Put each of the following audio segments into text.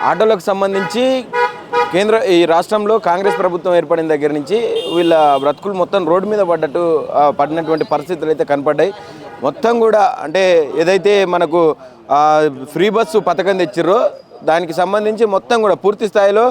ఆటోలకు సంబంధించి ఈ రాష్ట్రంలో కాంగ్రెస్ ప్రభుత్వం ఏర్పడిన దగ్గర నుంచి వీళ్ళ బ్రతుకులు మొత్తం రోడ్డు మీద పడినటువంటి పరిస్థితులు అయితే కనపడ్డాయి. మొత్తం కూడా అంటే ఏదైతే మనకు ఫ్రీ బస్సు పథకం తెచ్చిర్రో దానికి సంబంధించి మొత్తం కూడా పూర్తి స్థాయిలో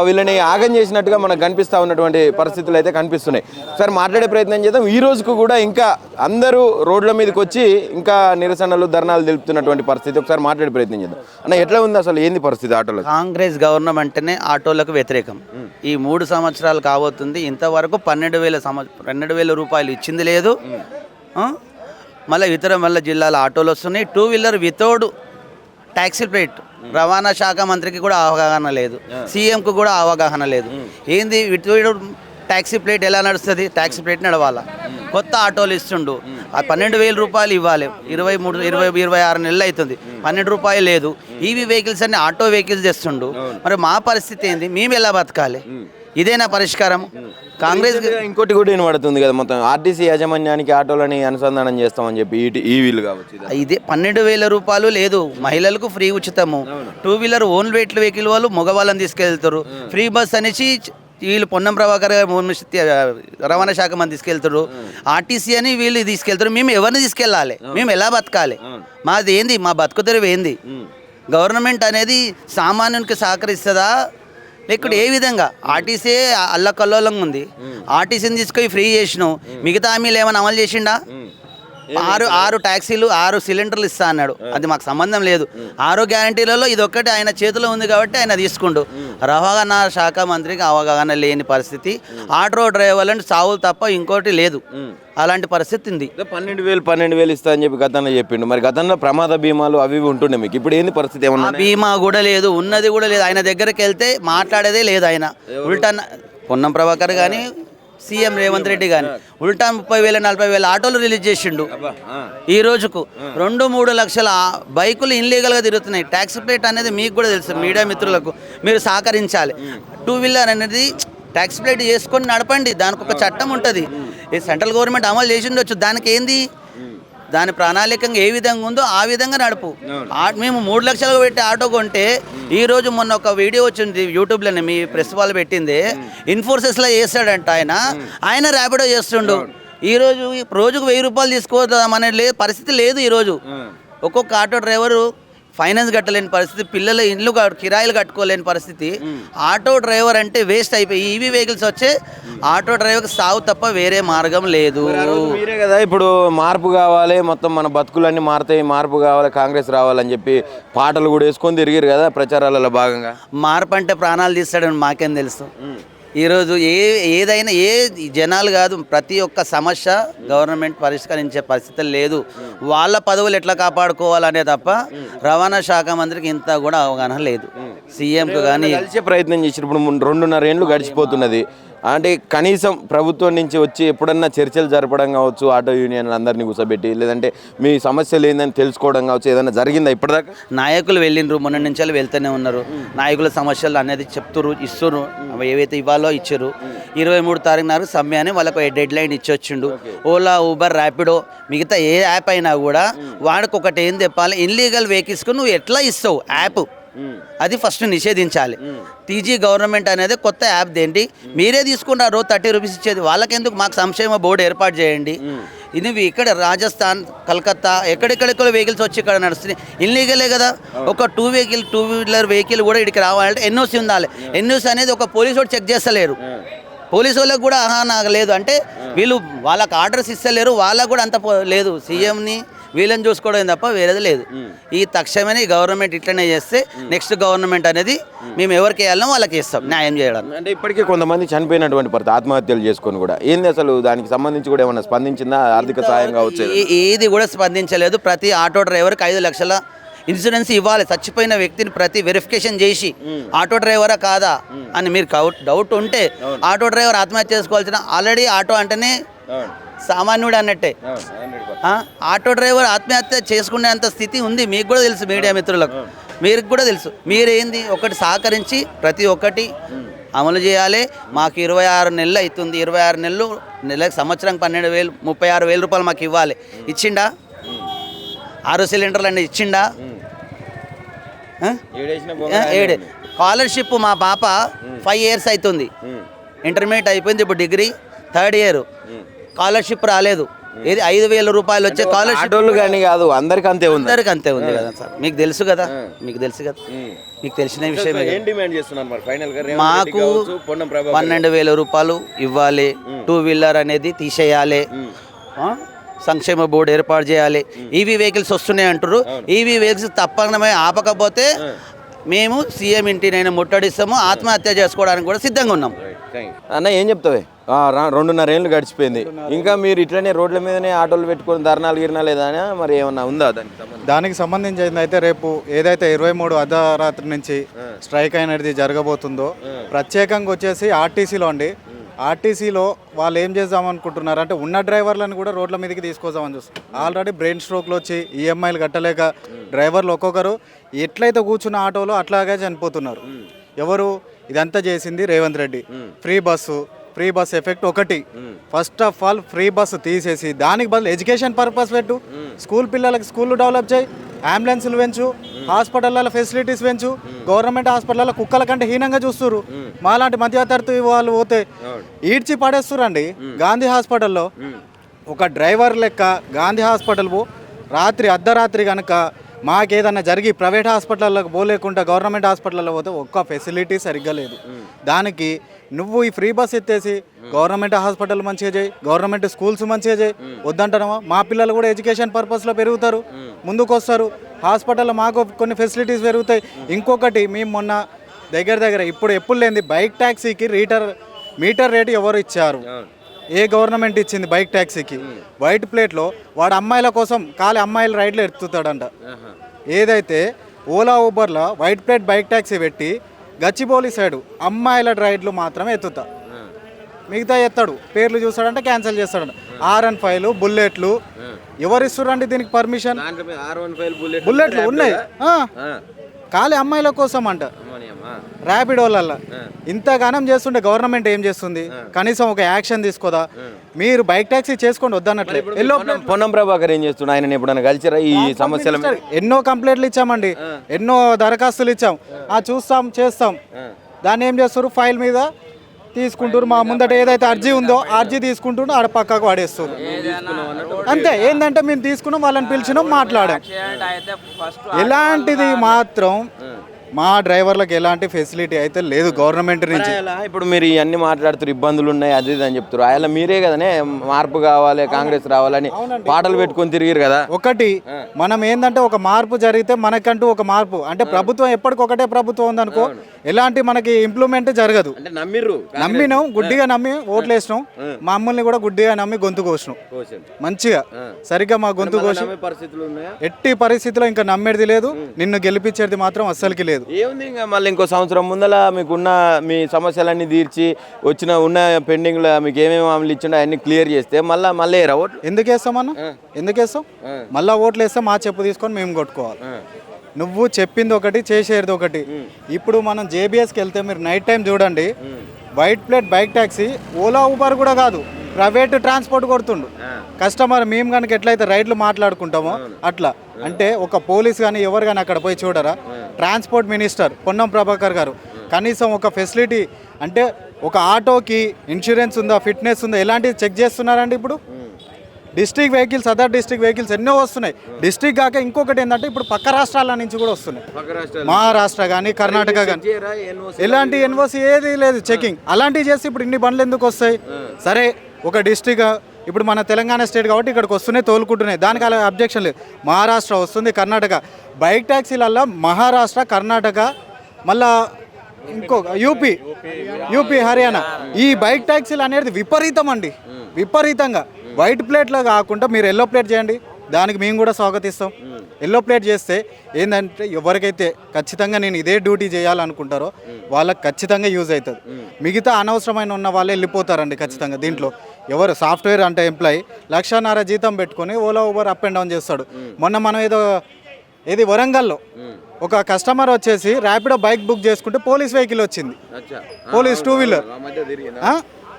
వీళ్ళని ఆగం చేసినట్టుగా మనకు కనిపిస్తూ ఉన్నటువంటి పరిస్థితులు అయితే కనిపిస్తున్నాయి. ఒకసారి మాట్లాడే ప్రయత్నం చేద్దాం. ఈ రోజుకు కూడా ఇంకా అందరూ రోడ్ల మీదకి వచ్చి ఇంకా నిరసనలు ధర్నాలు తెలుపుతున్నటువంటి పరిస్థితి. ఒకసారి మాట్లాడే ప్రయత్నం చేద్దాం. అన్న, ఎట్లా ఉంది అసలు, ఏంది పరిస్థితి ఆటోలో? కాంగ్రెస్ గవర్నమెంట్నే ఆటోలకు వ్యతిరేకం. ఈ 3 సంవత్సరాలు కాబోతుంది, ఇంతవరకు 12,000 రూపాయలు ఇచ్చింది లేదు. మళ్ళీ మళ్ళీ జిల్లాల ఆటోలు వస్తున్నాయి. 2 వీలర్ వితౌట్ ట్యాక్సీ ప్లేట్. రవాణా శాఖ మంత్రికి కూడా అవగాహన లేదు, సీఎంకు కూడా అవగాహన లేదు. ఏంది వితౌట్ ట్యాక్సీ ప్లేట్ ఎలా నడుస్తుంది? ట్యాక్సీ ప్లేట్ నడవాలా? కొత్త ఆటోలు ఇస్తుండు, ఆ 12,000 రూపాయలు ఇవ్వాలి. 26 నెలలు అవుతుంది, 12 రూపాయలు లేదు. ఈవీ వెహికల్స్ అన్ని ఆటో వెహికల్స్ తెస్తుండు. మరి మా పరిస్థితి ఏంది? మేము ఎలా బతకాలి? ఇదేనా పరిష్కారం? కాంగ్రెస్ ఇంకోటి కూడా వినబడుతుంది కదా, మొత్తం ఆర్టీసీ యాజమాన్యానికి ఆటోలని అనుసంధానం చేస్తామని చెప్పి ఈవీలు కావచ్చు. ఇదే 12,000 రూపాయలు లేదు. మహిళలకు ఫ్రీ ఉచితము. 2 వీలర్ ఓన్ వెహికల్ వాళ్ళు మగవాళ్ళని తీసుకెళ్తారు. ఫ్రీ బస్ అనేసి వీళ్ళు పొన్నం ప్రభాకర్ రవాణా శాఖ మంది తీసుకెళ్తారు. ఆర్టీసీ అని వీళ్ళు తీసుకెళ్తారు. మేము ఎవరిని తీసుకెళ్ళాలి? మేము ఎలా బతకాలి? మాది ఏంది? మా బతుకు తెరువు ఏంది? గవర్నమెంట్ అనేది సామాన్యునికి సహకరిస్తుందా లేకుంటే ఏ విధంగా? ఆర్టీసీ అల్లకల్లోలంగా ఉంది. ఆర్టీసీని తీసుకొని ఫ్రీ చేసినావు, మిగతా హామీలు ఏమైనా అమలు చేసిండా? 6 ట్యాక్సీలు 6 సిలిండర్లు ఇస్తా అన్నాడు. అది మాకు సంబంధం లేదు. 6 గ్యారంటీలలో ఇది ఒక్కటి ఆయన చేతిలో ఉంది కాబట్టి ఆయన తీసుకుంటూ. రవాణా శాఖ మంత్రికి అవగాహన లేని పరిస్థితి. ఆటో డ్రైవర్లను సావులు తప్ప ఇంకోటి లేదు. అలాంటి పరిస్థితి ఉంది. 12,000 ఇస్తా అని చెప్పి గతంలో చెప్పిండు. మరి గతంలో ప్రమాద బీమాలు అవి ఉంటుండే మీకు, ఇప్పుడు ఏంది పరిస్థితి? ఏమన్నా బీమా కూడా లేదు, ఉన్నది కూడా లేదు. ఆయన దగ్గరికి వెళ్తే మాట్లాడేదే లేదు. ఆయన ఉల్టా పొన్నం ప్రభాకర్ కానీ సీఎం రేవంత్ రెడ్డి కానీ ఉల్టా 30,000 40,000 ఆటోలు రిలీజ్ చేసిండు. ఈ రోజుకు 2-3 లక్షల బైకులు ఇన్లీగల్గా తిరుగుతున్నాయి. ట్యాక్సీ ప్లేట్ అనేది మీకు కూడా తెలుసు, మీడియా మిత్రులకు మీరు సహకరించాలి. 2 వీలర్ అనేది ట్యాక్సీ ప్లేట్ చేసుకొని నడపండి. దానికి ఒక చట్టం ఉంటుంది. ఈ సెంట్రల్ గవర్నమెంట్ అమలు చేసి ఉండొచ్చు. దానికి ఏంది? దాని ప్రణాళికంగా ఏ విధంగా ఉందో ఆ విధంగా నడుపు. మేము 3 లక్షలు పెట్టి ఆటో కొంటే ఈరోజు మొన్న ఒక వీడియో వచ్చింది యూట్యూబ్లోనే, మీ ప్రెస్ వాళ్ళు పెట్టింది. ఇన్ఫోర్సెస్లో చేస్తాడంట ఆయన ర్యాపిడో చేస్తుండు. ఈరోజు రోజుకు 1000 రూపాయలు తీసుకోవద్దమనే పరిస్థితి లేదు. ఈరోజు ఒక్కొక్క ఆటో డ్రైవరు ఫైనాన్స్ కట్టలేని పరిస్థితి, పిల్లల ఇల్లు కిరాయిలు కట్టుకోలేని పరిస్థితి. ఆటో డ్రైవర్ అంటే వేస్ట్ అయిపోయి ఈవీ వెహికల్స్ వచ్చే ఆటో డ్రైవర్కి సాగు తప్ప వేరే మార్గం లేదు. మీరే కదా ఇప్పుడు మార్పు కావాలి, మొత్తం మన బతుకులన్నీ మారుతాయి, మార్పు కావాలి, కాంగ్రెస్ రావాలని చెప్పి పాటలు కూడా వేసుకొని తిరిగారు కదా ప్రచారాలలో భాగంగా. మార్పు అంటే ప్రాణాలు తీస్తాడని మాకేం తెలుసు? ఈరోజు ఏదైనా జనాలు కాదు, ప్రతి ఒక్క సమస్య గవర్నమెంట్ పరిష్కరించే పరిస్థితి లేదు. వాళ్ళ పదవులు ఎట్లా కాపాడుకోవాలనే తప్ప రవాణా శాఖ మంత్రికి ఇంత కూడా అవగాహన లేదు. సీఎంకు కానీ కలిసే ప్రయత్నం చేసినప్పుడు 2.5 ఏళ్ళు గడిచిపోతున్నది. అంటే కనీసం ప్రభుత్వం నుంచి వచ్చి ఎప్పుడన్నా చర్చలు జరపడం కావచ్చు, ఆటో యూనియన్లు అందరినీ కూర్చోబెట్టి, లేదంటే మీ సమస్యలు ఏందని తెలుసుకోవడం కావచ్చు, ఏదైనా జరిగిందా ఇప్పటిదాకా? నాయకులు వెళ్ళిండ్రు, మొన్న నుంచి వెళ్తూనే ఉన్నారు. నాయకుల సమస్యలు అనేది చెప్తున్నారు, ఇస్తున్నారు. ఏవైతే ఇవ్వాలో ఇచ్చారు. 23 తారీఖు నాడు సమ్మె అని వాళ్ళకు డెడ్ లైన్ ఇచ్చొచ్చిండు. ఓలా, ఊబర్, ర్యాపిడో మిగతా ఏ యాప్ అయినా కూడా వాడికి ఒకటి ఏం చెప్పాలి, ఇన్లీగల్ వెహికల్స్కు నువ్వు ఎట్లా ఇస్తావు యాప్, అది ఫస్ట్ నిషేధించాలి. టీజీ గవర్నమెంట్ అనేది కొత్త యాప్ దేంటి మీరే తీసుకుంటారు 30 రూపీస్ ఇచ్చేది. వాళ్ళకెందుకు? మాకు సంక్షేమ బోర్డు ఏర్పాటు చేయండి. ఇది ఇక్కడ రాజస్థాన్, కలకత్తా ఎక్కడెక్కడెక్కడ వెహికల్స్ వచ్చి ఇక్కడ నడుస్తున్నాయి, ఇల్లీగలే కదా. ఒక 2 వీలర్ వెహికల్ కూడా ఇక్కడికి రావాలంటే ఎన్ఓసి ఉండాలి. ఎన్ఓసి అనేది ఒక పోలీసు వాడు చెక్ చేస్తలేరు. పోలీసు వాళ్ళకు కూడా నాకు లేదు అంటే వీళ్ళు వాళ్ళకి ఆర్డర్స్ ఇస్తలేరు. వాళ్ళకు కూడా అంత లేదు. సీఎంని వీళ్ళని చూసుకోవడం తప్ప వేరేది లేదు. ఈ తక్షణమే గవర్నమెంట్ ఇట్లనే చేస్తే నెక్స్ట్ గవర్నమెంట్ అనేది మేము ఎవరికి వేయాలనో వాళ్ళకి ఇస్తాం న్యాయం చేయడం. అంటే ఇప్పటికీ కొంతమంది చనిపోయినటువంటి పరిస్థితి, ఆత్మహత్యలు చేసుకొని కూడా. ఏంది అసలు దానికి సంబంధించి కూడా ఏమైనా స్పందించిందా? ఆర్థిక సాయం కావచ్చు, ఏది కూడా స్పందించలేదు. ప్రతి ఆటో డ్రైవర్కి 5 లక్షల ఇన్సూరెన్స్ ఇవ్వాలి. చచ్చిపోయిన వ్యక్తిని ప్రతి వెరిఫికేషన్ చేసి ఆటో డ్రైవరా కాదా అని మీరు డౌట్ ఉంటే ఆటో డ్రైవర్ ఆత్మహత్య చేసుకోవాల్సిన, ఆల్రెడీ ఆటో అంటేనే సామాన్యుడు అన్నట్టే. ఆటో డ్రైవర్ ఆత్మహత్య చేసుకునే అంత స్థితి ఉంది. మీకు కూడా తెలుసు, మీడియా మిత్రులకు మీకు కూడా తెలుసు. మీరేంది ఒకటి సహకరించి ప్రతి ఒక్కటి అమలు చేయాలి. మాకు 26 నెలలు అవుతుంది. 26 నెలలకు సంవత్సరం 12,000 36,000 రూపాయలు మాకు ఇవ్వాలి. ఇచ్చిండా? 6 సిలిండర్లు అన్నీ ఇచ్చిండా? ఏడే స్కాలర్షిప్ మా పాప 5 years అవుతుంది, ఇంటర్మీడియట్ అయిపోయింది, ఇప్పుడు డిగ్రీ 3rd year, స్కాలర్షిప్ రాలేదు. ఏది 5,000 రూపాయలు వచ్చే స్కాలర్షిప్ కానీ కాదు, అందరికి అంతే ఉంది. అందరికి అంతే ఉంది కదా సార్, మీకు తెలుసు కదా, మీకు తెలిసిన విషయమే. ఏం డిమాండ్ చేస్తున్నారు మరి ఫైనల్ గా? మాకు 12,000 రూపాయలు ఇవ్వాలి, 2-wheeler అనేది తీసేయాలి, సంక్షేమ బోర్డు ఏర్పాటు చేయాలి. ఈవీ వెహికల్స్ వస్తున్నాయి అంటారు, ఈవీ వెహికల్స్ తప్పనమే ఆపకపోతే మేము సీఎం ఇంటినైనా ముట్టడిస్తాము, ఆత్మహత్య చేసుకోవడానికి కూడా సిద్ధంగా ఉన్నాం. అన్న ఏం చెప్తావే? 2.5 ఏళ్ళు గడిచిపోయింది, ఇంకా మీరు ఇట్లనే రోడ్ల మీదనే ఆటోలు పెట్టుకొని ధర్నాలు గిరినా లేదా మరి ఏమన్నా ఉందా దానికి సంబంధించింది? అయితే రేపు ఏదైతే 23 అర్ధరాత్రి నుంచి స్ట్రైక్ అనేది జరగబోతుందో, ప్రత్యేకంగా వచ్చేసి ఆర్టీసీలో అండి, ఆర్టీసీలో వాళ్ళు ఏం చేద్దాం అనుకుంటున్నారు అంటే ఉన్న డ్రైవర్లను కూడా రోడ్ల మీదకి తీసుకొద్దామని చూస్తారు. ఆల్రెడీ బ్రెయిన్ స్ట్రోక్లు వచ్చి ఈఎంఐలు కట్టలేక డ్రైవర్లు ఒక్కొక్కరు ఎట్లయితే కూర్చున్న ఆటోలో అట్లాగే చనిపోతున్నారు. ఎవరు ఇదంతా చేసింది? Revanth Reddy. Free bus effect ఒకటి. First of all free bus తీసేసి దానికి బదులు ఎడ్యుకేషన్ పర్పస్ పెట్టు, స్కూల్ పిల్లలకి స్కూళ్ళు డెవలప్ చేయి, అంబులెన్సులు పెంచు, హాస్పిటల్లో ఫెసిలిటీస్ పెంచు. గవర్నమెంట్ హాస్పిటల్లో కుక్కల కంటే హీనంగా చూస్తున్నారు. మాలాంటి మధ్యతరగతి వాళ్ళు పోతే ఈడ్చి పడేస్తురండి. గాంధీ హాస్పిటల్లో ఒక డ్రైవర్ లెక్క గాంధీ హాస్పిటల్ రాత్రి అర్ధరాత్రి కనుక మాకేదన్నా జరిగి ప్రైవేట్ హాస్పిటల్లోకి పోలేకుండా గవర్నమెంట్ హాస్పిటల్లో పోతే ఒక్క ఫెసిలిటీ సరిగ్గా లేదు. దానికి నువ్వు ఈ ఫ్రీ బస్ ఎత్తేసి గవర్నమెంట్ హాస్పిటల్ మంచిగా చేయి, గవర్నమెంట్ స్కూల్స్ మంచిగా చేయి. వద్దంటావా? మా పిల్లలు కూడా ఎడ్యుకేషన్ పర్పస్లో పెరుగుతారు, ముందుకు వస్తారు. హాస్పిటల్లో మాకు కొన్ని ఫెసిలిటీస్ పెరుగుతాయి. ఇంకొకటి, మేము మొన్న దగ్గర ఇప్పుడు ఎప్పుడు లేనిది బైక్ ట్యాక్సీకి మీటర్ రేటు ఎవరు ఇచ్చారు? ఏ గవర్నమెంట్ ఇచ్చింది బైక్ ట్యాక్సీకి? వైట్ ప్లేట్లో వాడు అమ్మాయిల కోసం ఖాళీ అమ్మాయిల రైడ్లో ఎత్తుతాడంట. ఏదైతే ఓలా ఊబర్లో వైట్ ప్లేట్ బైక్ ట్యాక్సీ పెట్టి గచ్చిబౌలి సైడు అమ్మాయిల రైడ్లు మాత్రమే ఎత్తుతా, మిగతా ఎత్తాడు. పేర్లు చూస్తాడంటే క్యాన్సిల్ చేస్తాడంట. R15 బుల్లెట్లు ఎవరు ఇస్తున్నారండి దీనికి పర్మిషన్? బుల్లెట్లు ఉన్నాయి ఖాళీ అమ్మాయిల కోసం అంట. ర్యాపిడోలల్లో ఇంతగానం చేస్తుంటే గవర్నమెంట్ ఏం చేస్తుంది? కనీసం ఒక యాక్షన్ తీసుకోదా? మీరు బైక్ ట్యాక్సీ చేసుకోండి వద్దన్నట్లే. పొన్నం ప్రభాకర్ ఏం చేస్తున్నా? ఆయన ఎప్పుడైనా కలిసిరా ఈ సమస్యల? ఎన్నో కంప్లైంట్లు ఇచ్చామండి, ఎన్నో దరఖాస్తులు ఇచ్చాం, చేస్తాం. దాన్ని ఏం చేస్తారు? ఫైల్ మీద తీసుకుంటారు. మా ముందట ఏదైతే అర్జీ ఉందో అర్జీ తీసుకుంటుండో ఆడ పక్కకు వాడేస్తారు. అంతే. ఏంటంటే మేము తీసుకున్నాం, వాళ్ళని పిలిచినాం, మాట్లాడాం. ఎలాంటిది మాత్రం మా డ్రైవర్లకు ఎలాంటి ఫెసిలిటీ అయితే లేదు గవర్నమెంట్ నుంచి. ఇప్పుడు మీరు ఇవన్నీ మాట్లాడుతారు, ఇబ్బందులు ఉన్నాయి అది ఇది అని చెప్తారు. ఆయన మీరే కదనే మార్పు కావాలి, కాంగ్రెస్ రావాలని పాటలు పెట్టుకొని తిరిగిరు కదా. ఒకటి మనం ఏంటంటే ఒక మార్పు జరిగితే మనకంటూ ఒక మార్పు అంటే ప్రభుత్వం ఎప్పటికొకటే ప్రభుత్వం ఉందనుకో ఎలాంటి మనకి ఇంప్లిమెంట్ జరగదు. నమ్మినాం, గుడ్డిగా నమ్మి ఓట్లు వేసినాం, మమ్మల్ని కూడా గుడ్డిగా నమ్మి గొంతు కోసినాం. మంచిగా సరిగ్గా మా గొంతు కోసి ఎట్టి పరిస్థితిలో ఇంకా నమ్మేది లేదు, నిన్ను గెలిపించేది మాత్రం అస్సలకి లేదు. ఏముంది ఇంకా మళ్ళీ ఇంకో సంవత్సరం ముందల మీకున్న మీ సమస్యలన్నీ తీర్చి ఉన్న పెండింగ్లో మీకు ఏమేమి హామీలు ఇచ్చిండో అవన్నీ క్లియర్ చేస్తే మళ్ళీ ఓట్లు ఎందుకు వేస్తామన్నా? ఎందుకు వేస్తాం? మళ్ళీ ఓట్లు వేస్తే మా చెప్పు తీసుకొని మేము కొట్టుకోవాలి. నువ్వు చెప్పింది ఒకటి, చేసేది ఒకటి. ఇప్పుడు మనం జేబీఎస్కి వెళ్తే మీరు నైట్ టైం చూడండి, white plate bike taxi Ola Uber కూడా కాదు, ప్రైవేట్ ట్రాన్స్పోర్ట్ కొడుతుండు కస్టమర్. మేము కనుక ఎట్లయితే రైడ్లు మాట్లాడుకుంటామో అట్లా. అంటే ఒక పోలీస్ కానీ ఎవరు కానీ అక్కడ పోయి చూడరా? ట్రాన్స్పోర్ట్ మినిస్టర్ పొన్నం ప్రభాకర్ గారు కనీసం ఒక ఫెసిలిటీ అంటే ఒక ఆటోకి ఇన్సూరెన్స్ ఉందా, ఫిట్నెస్ ఉందా, ఎలాంటివి చెక్ చేస్తున్నారండి? ఇప్పుడు district vehicles, other district vehicles ఎన్నో వస్తున్నాయి. డిస్ట్రిక్ట్ కాక ఇంకొకటి ఏంటంటే ఇప్పుడు పక్క రాష్ట్రాల నుంచి కూడా వస్తున్నాయి. మహారాష్ట్ర కానీ కర్ణాటక కానీ ఎలాంటి ఎన్ఓసి ఏది లేదు చెకింగ్. అలాంటివి చేసి ఇప్పుడు ఇన్ని బండ్లు ఎందుకు వస్తాయి? సరే ఒక డిస్ట్రిక్ట్ ఇప్పుడు మన తెలంగాణ స్టేట్ కాబట్టి ఇక్కడికి వస్తున్నాయి, తోలుకుంటున్నాయి, దానికి అలా అబ్జెక్షన్ లేదు. మహారాష్ట్ర వస్తుంది, కర్ణాటక బైక్ ట్యాక్సీలల్లో మహారాష్ట్ర, కర్ణాటక, మళ్ళా ఇంకొక యూపీ, హర్యానా ఈ బైక్ ట్యాక్సీలు అనేది విపరీతం అండి, విపరీతంగా. వైట్ ప్లేట్లో కాకుండా మీరు ఎల్లో ప్లేట్ చేయండి, దానికి మేము కూడా స్వాగతిస్తాం. ఎల్లో ప్లేట్ చేస్తే ఏంటంటే ఎవరికైతే ఖచ్చితంగా నేను ఇదే డ్యూటీ చేయాలనుకుంటారో వాళ్ళకి ఖచ్చితంగా యూజ్ అవుతుంది. మిగతా అనవసరమైన ఉన్న వాళ్ళే వెళ్ళిపోతారండి ఖచ్చితంగా. దీంట్లో ఎవరు సాఫ్ట్వేర్ అంటే ఎంప్లాయీ 1,50,000 జీతం పెట్టుకొని Ola Uber up and down చేస్తాడు. మొన్న మనం ఏది వరంగల్లో ఒక కస్టమర్ వచ్చేసి ర్యాపిడో బైక్ బుక్ చేసుకుంటే పోలీస్ వెహికల్ వచ్చింది, పోలీస్ 2-wheeler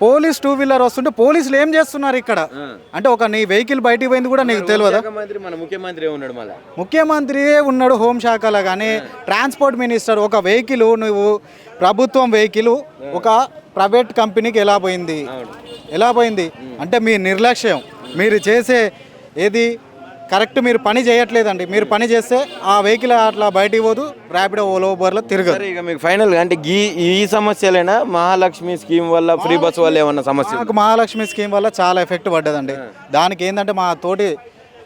పోలీస్ 2 వీలర్ వస్తుంటే పోలీసులు ఏం చేస్తున్నారు ఇక్కడ అంటే ఒక నీ వెహికల్ బయటికి పోయింది కూడా నీకు తెలియదా? మన ముఖ్యమంత్రి ఉన్నాడు, మళ్ళీ ముఖ్యమంత్రియే ఉన్నాడు హోంశాఖలో, కానీ ట్రాన్స్పోర్ట్ మినిస్టర్ ఒక వెహికల్ నువ్వు ప్రభుత్వం వెహికల్ ఒక ప్రైవేట్ కంపెనీకి ఎలా పోయింది అంటే మీ నిర్లక్ష్యం, మీరు చేసే ఏది కరెక్ట్, మీరు పని చేయట్లేదండి. మీరు పని చేస్తే ఆ వెహికల్ అట్లా బయటికి పోదు, ర్యాపిడో ఓలా ఊబర్లో తిరగదు. ఇక మీకు ఫైనల్గా అంటే ఈ సమస్యలైనా మహాలక్ష్మి స్కీమ్ వల్ల ఫ్రీ బస్ వల్ల ఏమన్నా సమస్య? నాకు మహాలక్ష్మి స్కీమ్ వల్ల చాలా ఎఫెక్ట్ పడ్డదండి. దానికి ఏంటంటే మా తోటి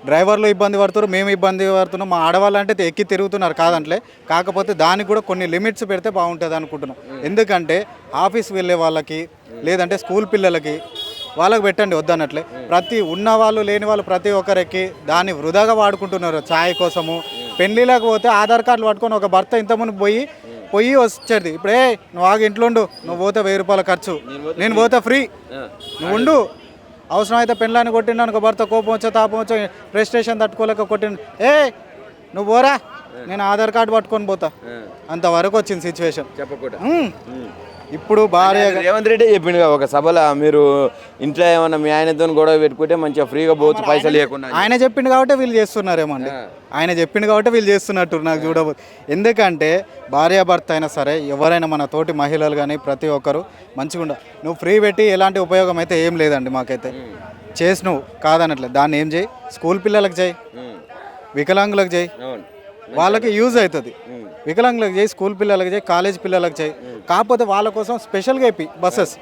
డ్రైవర్లు ఇబ్బంది పడుతున్నారు, మేము ఇబ్బంది పడుతున్నాం, మా ఆడవాళ్ళు అంటే ఎక్కి తిరుగుతున్నారు కాదంటలే, కాకపోతే దానికి కూడా కొన్ని లిమిట్స్ పెడితే బాగుంటుంది అనుకుంటున్నాం. ఎందుకంటే ఆఫీస్ వెళ్ళే వాళ్ళకి లేదంటే స్కూల్ పిల్లలకి వాళ్ళకి పెట్టండి వద్దన్నట్లే. ప్రతి ఉన్నవాళ్ళు లేని వాళ్ళు ప్రతి ఒక్కరికి దాన్ని వృధాగా వాడుకుంటున్నారు. ఛాయ్ కోసము పెళ్ళిళ్ళకి పోతే ఆధార్ కార్డులు పట్టుకొని ఒక భర్త ఇంతకుముందు పోయి వచ్చేది. ఇప్పుడే నువ్వు ఆగి ఇంట్లో ఉండు, నువ్వు పోతే 1000 రూపాయల ఖర్చు, నేను పోతే ఫ్రీ, నువ్వు ఉండు. అవసరం అయితే పెళ్ళాన్ని కొట్టిండు అనుకో, భర్త కోపం వచ్చో తాపం వచ్చో ఫ్రస్ట్రేషన్ తట్టుకోలేక కొట్టిండు, నువ్వు పోరా నేను ఆధార్ కార్డు పట్టుకొని పోతా, అంతవరకు వచ్చింది సిచ్యువేషన్. చెప్పకూడదు. ఇప్పుడు భార్య రేవంత్ రెడ్డి చెప్పిండు ఒక సభలో, మీరు ఇంట్లో ఏమన్నా మీ ఆయనతో గొడవ పెట్టుకుంటే మంచిగా ఫ్రీగా పోవచ్చు పైసలు లేకుండా. ఆయన చెప్పిండు కాబట్టి వీళ్ళు చేస్తున్నారేమో అండి, ఆయన చెప్పిండు కాబట్టి వీళ్ళు చేస్తున్నట్టు నాకు చూడబోదు. ఎందుకంటే భార్యాభర్త అయినా సరే ఎవరైనా మన తోటి మహిళలు కానీ ప్రతి ఒక్కరు మంచిగా ఉండాలి. నువ్వు ఫ్రీ పెట్టి ఎలాంటి ఉపయోగం అయితే ఏం లేదండి మాకైతే. చేసి నువ్వు కాదనట్లేదు, దాన్ని ఏం చేయి, స్కూల్ పిల్లలకు చేయి, వికలాంగులకు చేయి, వాళ్ళకి యూజ్ అవుతుంది. వికలాంగులకు చేయి, స్కూల్ పిల్లలకు చేయి, కాలేజ్ పిల్లలకు చేయి. కాకపోతే వాళ్ళ కోసం స్పెషల్గా అయిపోయి బస్సెస్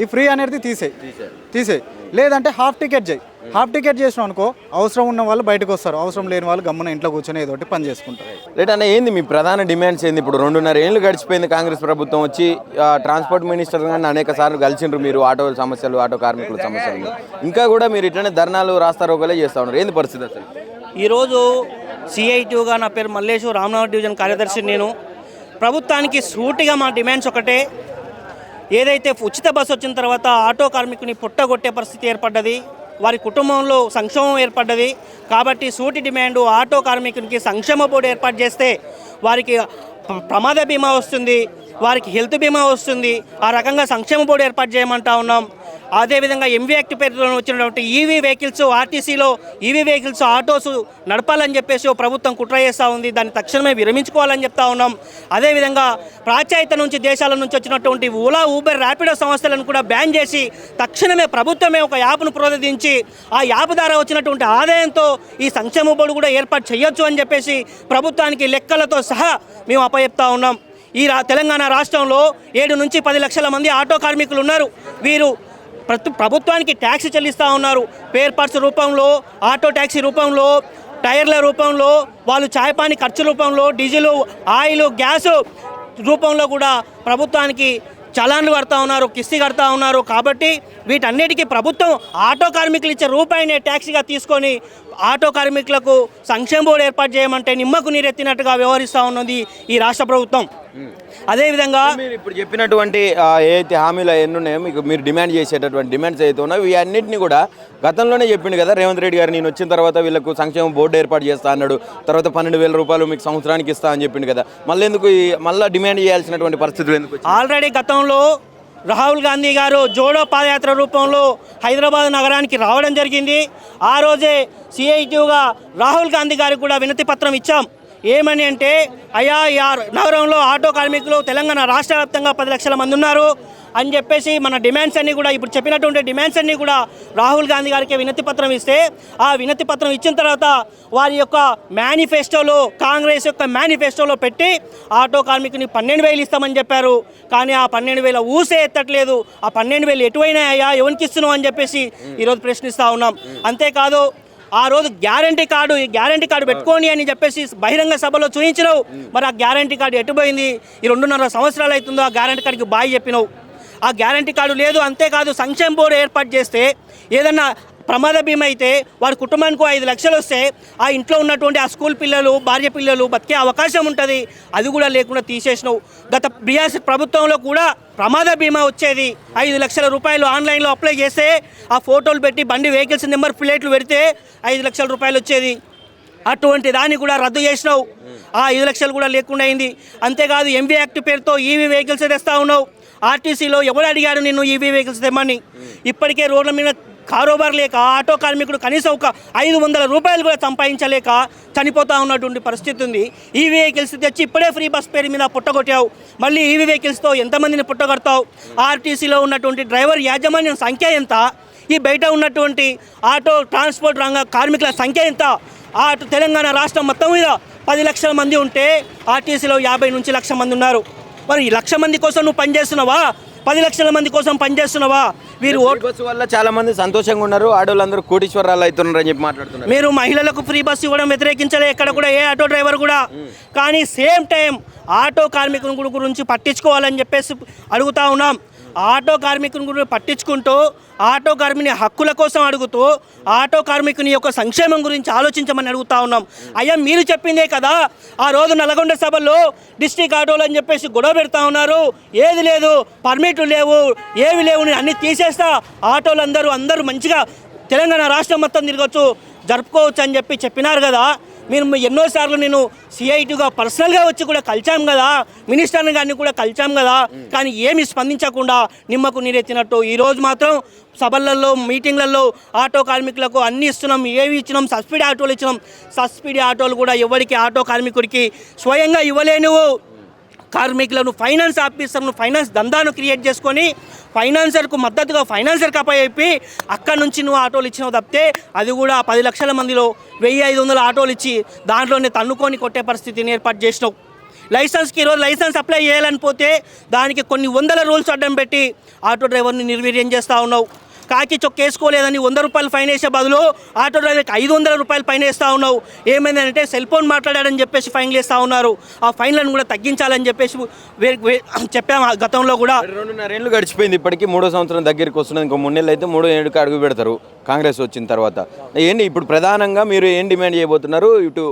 ఈ ఫ్రీ అనేది తీసేయి. లేదంటే హాఫ్ టికెట్ చేయి. హాఫ్ టికెట్ చేసినావు అనుకో, అవసరం ఉన్న వాళ్ళు బయటకు వస్తారు, అవసరం లేని వాళ్ళు గమ్మున ఇంట్లో కూర్చొని ఏదో ఒకటి పని చేసుకుంటారు. రేట్ అన్న ఏంది మీ ప్రధాన డిమాండ్స్ ఏంది? ఇప్పుడు 2.5 ఏళ్ళు గడిచిపోయింది కాంగ్రెస్ ప్రభుత్వం వచ్చి, ట్రాన్స్పోర్ట్ మినిస్టర్ కానీ అనేక సార్లు కలిసిండ్రు మీరు, ఆటో సమస్యలు, ఆటో కార్మికుల సమస్యలు, ఇంకా కూడా మీరు ఇట్లనే ధర్నాలు రాస్తారోకలే చేస్తూ ఉన్నారు. ఏంది పరిస్థితి అసలు? ఈరోజు CITUగా నా పేరు మల్లేషు, రామనగర్ డివిజన్ కార్యదర్శి. నేను ప్రభుత్వానికి సూటిగా మా డిమాండ్స్ ఒకటే, ఏదైతే ఉచిత బస్సు వచ్చిన తర్వాత ఆటో కార్మికుని పుట్టగొట్టే పరిస్థితి ఏర్పడ్డది, వారి కుటుంబంలో సంక్షేమం ఏర్పడ్డది. కాబట్టి సూటి డిమాండు, ఆటో కార్మికునికి సంక్షేమ బోర్డు ఏర్పాటు చేస్తే వారికి ప్రమాద బీమా వస్తుంది, వారికి హెల్త్ బీమా వస్తుంది. ఆ రకంగా సంక్షేమ బోర్డు ఏర్పాటు చేయమంటా ఉన్నాం. అదేవిధంగా MV యాక్ట్ పేరులో వచ్చినటువంటి EV వెహికల్స్, ఆర్టీసీలో EV వెహికల్స్, ఆటోస్ నడపాలని చెప్పేసి ప్రభుత్వం కుట్ర చేస్తూ ఉంది. దాన్ని తక్షణమే విరమించుకోవాలని చెప్తా ఉన్నాం. అదేవిధంగా ప్రాచ్యాయిత నుంచి దేశాల నుంచి వచ్చినటువంటి ఓలా, ఊబర్, ర్యాపిడో సంస్థలను కూడా బ్యాన్ చేసి తక్షణమే ప్రభుత్వమే ఒక యాప్ను ప్రోత్సహించి ఆ యాప్ ద్వారా వచ్చినటువంటి ఆదాయంతో ఈ సంక్షేమ బోర్డు కూడా ఏర్పాటు చేయొచ్చు అని చెప్పేసి ప్రభుత్వానికి లెక్కలతో సహా మేము అప్పచెప్తా ఉన్నాం. తెలంగాణ రాష్ట్రంలో 7 నుంచి 10 లక్షల మంది ఆటో కార్మికులు ఉన్నారు. వీరు ప్రభుత్వానికి ట్యాక్స్ చెల్లిస్తూ ఉన్నారు. పేర్ పార్ట్స్ రూపంలో, ఆటో ట్యాక్సీ రూపంలో, టైర్ల రూపంలో, వాళ్ళు చాయపాని ఖర్చు రూపంలో, డీజిల్, ఆయిల్, గ్యాస్ రూపంలో కూడా ప్రభుత్వానికి చలాన్లు కడతా ఉన్నారు, కిస్తీ కడతా ఉన్నారు. కాబట్టి వీటన్నిటికీ ప్రభుత్వం ఆటో కార్మికులు ఇచ్చే రూపాయినే ట్యాక్సీగా తీసుకొని ఆటో కార్మికులకు సంక్షేమ బోర్డు ఏర్పాటు చేయమంటే నిమ్మకు నీరెత్తినట్టుగా వ్యవహరిస్తూ ఉన్నది ఈ రాష్ట్ర ప్రభుత్వం. అదేవిధంగా మీరు ఇప్పుడు చెప్పినటువంటి ఏదైతే హామీలు ఎన్ని ఉన్నాయో, మీకు మీరు డిమాండ్ చేసేటటువంటి డిమాండ్స్ అయితే ఉన్నాయో, ఈ అన్నింటినీ కూడా గతంలోనే చెప్పిండు కదా రేవంత్ రెడ్డి గారు, నేను వచ్చిన తర్వాత వీళ్ళకు సంక్షేమ బోర్డు ఏర్పాటు చేస్తా అన్నాడు. తర్వాత 12,000 రూపాయలు మీకు సంవత్సరానికి ఇస్తా అని చెప్పిండు కదా. మళ్ళీ ఎందుకు మళ్ళీ డిమాండ్ చేయాల్సినటువంటి పరిస్థితులు ఎందుకు? ఆల్రెడీ గతంలో రాహుల్ గాంధీ గారు జోడో పాదయాత్ర రూపంలో హైదరాబాద్ నగరానికి రావడం జరిగింది. ఆ రోజే CITUగా రాహుల్ గాంధీ గారికి కూడా వినతి పత్రం ఇచ్చాం. ఏమని అంటే, అయ్యా ఈ నగరంలో ఆటో కార్మికులు తెలంగాణ రాష్ట్ర వ్యాప్తంగా 10 లక్షల మంది ఉన్నారు అని చెప్పేసి మన డిమాండ్స్ అన్నీ కూడా, ఇప్పుడు చెప్పినటువంటి డిమాండ్స్ అన్నీ కూడా రాహుల్ గాంధీ గారికి వినతి పత్రం ఇస్తే, ఆ వినతి పత్రం ఇచ్చిన తర్వాత వారి యొక్క మేనిఫెస్టోలో, కాంగ్రెస్ యొక్క మేనిఫెస్టోలో పెట్టి ఆటో కార్మికుని 12,000 ఇస్తామని చెప్పారు. కానీ ఆ 12,000 ఊసే ఎత్తట్లేదు. ఆ 12,000 ఎటువైనాయా, ఎవరికి ఇస్తున్నావు అని చెప్పేసి ఈరోజు ప్రశ్నిస్తూ ఉన్నాం. అంతేకాదు, ఆ రోజు గ్యారంటీ కార్డు పెట్టుకోని అని చెప్పేసి బహిరంగ సభలో చూపించినావు. మరి ఆ గ్యారంటీ కార్డు ఎటుపోయింది? ఈ 2.5 సంవత్సరాలు అవుతుందో ఆ గ్యారంటీ కార్డుకి బాయ్ చెప్పినావు. ఆ గ్యారంటీ కార్డు లేదు. అంతేకాదు, సంక్షేమ బోర్డు ఏర్పాటు చేస్తే ఏదన్నా ప్రమాద బీమా అయితే వారి కుటుంబానికి 5 లక్షలు వస్తే ఆ ఇంట్లో ఉన్నటువంటి ఆ స్కూల్ పిల్లలు, భార్య పిల్లలు బతికే అవకాశం ఉంటుంది. అది కూడా లేకుండా తీసేసినావు. గత BRS ప్రభుత్వంలో కూడా ప్రమాద బీమా వచ్చేది. 5 లక్షల రూపాయలు ఆన్లైన్లో అప్లై చేస్తే ఆ ఫోటోలు పెట్టి బండి వెహికల్స్ నెంబర్ ప్లేట్లు పెడితే 5 లక్షల రూపాయలు వచ్చేది. అటువంటి దాన్ని కూడా రద్దు చేసినావు. ఆ 5 లక్షలు కూడా లేకుండా అయింది. అంతేకాదు ఎంవీ యాక్ట్ పేరుతో ఈవీ వెహికల్స్ తెస్తా ఉన్నావు. ఆర్టీసీలో ఎవడు అడిగాడు నిన్ను ఈవీ వెహికల్స్ తెమ్మని? ఇప్పటికే రోడ్ల మీద కారోబార్ లేక ఆటో కార్మికుడు కనీసం ఒక 500 రూపాయలు కూడా సంపాదించలేక చనిపోతూ ఉన్నటువంటి పరిస్థితి ఉంది. ఈవీ వెహికల్స్ తెచ్చి ఇప్పుడే ఫ్రీ బస్ పేరు మీద పుట్టగొట్టావు. మళ్ళీ ఈవీ వెహికల్స్తో ఎంతమందిని పుట్టగొడతావు? ఆర్టీసీలో ఉన్నటువంటి డ్రైవర్ యాజమాన్యం సంఖ్య ఎంత? ఈ బయట ఉన్నటువంటి ఆటో ట్రాన్స్పోర్ట్ రంగ కార్మికుల సంఖ్య ఎంత? తెలంగాణ రాష్ట్రం మొత్తం మీద 10 లక్షల మంది ఉంటే ఆర్టీసీలో 50 నుంచి 1,00,000 మంది ఉన్నారు. మరి 1,00,000 మంది కోసం నువ్వు పనిచేస్తున్నావా? 10 లక్షల మంది కోసం పనిచేస్తున్నావా? వీరు ఓటు బస్సు వల్ల చాలా మంది సంతోషంగా ఉన్నారు, ఆడవాళ్ళందరూ కోటీశ్వరాలు అవుతున్నారు అని చెప్పి మాట్లాడుతున్నారు. మీరు మహిళలకు ఫ్రీ బస్సు ఇవ్వడం వ్యతిరేకించలే ఎక్కడ కూడా, ఏ ఆటో డ్రైవర్ కూడా. కానీ సేమ్ టైం ఆటో కార్మికుల గురించి పట్టించుకోవాలని చెప్పేసి అడుగుతా ఉన్నాం. ఆటో కార్మికుని గురించి పట్టించుకుంటూ, ఆటో కార్మికుని హక్కుల కోసం అడుగుతూ, ఆటో కార్మికుని యొక్క సంక్షేమం గురించి ఆలోచించమని అడుగుతా ఉన్నాం. అయ్యా మీరు చెప్పిందే కదా, ఆ రోజు నల్గొండ సభలో డిస్ట్రిక్ట్ ఆటోలు అని చెప్పేసి గొడవ పెడతా ఉన్నారు. ఏది లేదు, పర్మిట్లు లేవు, ఏవి లేవు, అన్నీ తీసేస్తా, ఆటోలు అందరూ మంచిగా తెలంగాణ రాష్ట్రం మొత్తం తిరగచ్చు, జరుపుకోవచ్చు అని చెప్పినారు కదా. మీరు ఎన్నోసార్లు నేను సిఐటిగా పర్సనల్గా వచ్చి కూడా కలిచాం కదా, మినిస్టర్ని గారిని కూడా కలిచాం కదా, కానీ ఏమి స్పందించకుండా నిమ్మకు నీరెత్తినట్టు ఈరోజు మాత్రం సభలలో మీటింగ్లలో ఆటో కార్మికులకు అన్నీ ఇస్తున్నాం, ఏవి ఇచ్చినాం, సబ్సిడీ ఆటోలు ఇచ్చినాం. సబ్సిడీ ఆటోలు కూడా ఎవరికి ఆటో కార్మికుడికి స్వయంగా ఇవ్వలేను. కార్మికులను ఫైనాన్స్ ఆఫీసర్ను ఫైనాన్స్ దందాను క్రియేట్ చేసుకొని ఫైనాన్సర్కు మద్దతుగా ఫైనాన్సర్కి అప్పచెప్పి అక్కడి నుంచి నువ్వు ఆటోలు ఇచ్చినావు తప్పితే, అది కూడా 10 లక్షల మందిలో 1,500 ఆటోలు ఇచ్చి దాంట్లోనే తన్నుకొని కొట్టే పరిస్థితిని ఏర్పాటు చేసినావు. లైసెన్స్కి ఈరోజు లైసెన్స్ అప్లై చేయాలని పోతే దానికి కొన్ని వందల రూల్స్ అడ్డం పెట్టి ఆటో డ్రైవర్ని నిర్వీర్యం చేస్తూ ఉన్నావు. కాకి చొక్కేసుకోలేదని 100 రూపాయలు ఫైన్ వేసే బదులు ఆటో డ్రైవర్కి 500 రూపాయలు ఫైన్ వేస్తూ ఉన్నావు. ఏమైందంటే సెల్ ఫోన్ మాట్లాడాడని చెప్పేసి ఫైన్లు వేస్తూ ఉన్నారు. ఆ ఫైన్లను కూడా తగ్గించాలని చెప్పేసి చెప్పాము గతంలో కూడా. 2.5 ఏళ్ళు గడిచిపోయింది, ఇప్పటికీ 3వ సంవత్సరం దగ్గరికి వస్తున్నది. ఇంకో 3 నెలలు అయితే 3వ ఏడుకి అడుగు పెడతారు కాంగ్రెస్ వచ్చిన తర్వాత. ఏంటి ఇప్పుడు ప్రధానంగా మీరు ఏం డిమాండ్ చేయబోతున్నారు? ఇటు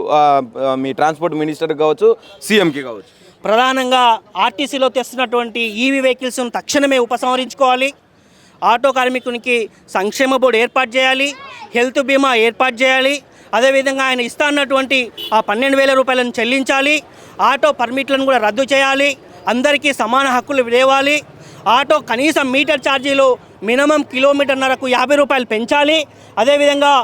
మీ ట్రాన్స్పోర్ట్ మినిస్టర్ కావచ్చు, సీఎంకి కావచ్చు. ప్రధానంగా ఆర్టీసీలో తెస్తున్నటువంటి ఈవీ వెహికల్స్ను తక్షణమే ఉపసంహరించుకోవాలి. ఆటో కార్మికునికి సంక్షేమ బోర్డు ఏర్పాటు చేయాలి, హెల్త్ బీమా ఏర్పాటు చేయాలి. అదేవిధంగా ఆయన ఇస్తా అన్నటువంటి ఆ 12,000 రూపాయలను చెల్లించాలి. ఆటో పర్మిట్లను కూడా రద్దు చేయాలి. అందరికీ సమాన హక్కులు లేవాలి. ఆటో కనీసం మీటర్ ఛార్జీలు మినిమం కిలోమీటర్న్నరకు 50 రూపాయలు పెంచాలి. అదేవిధంగా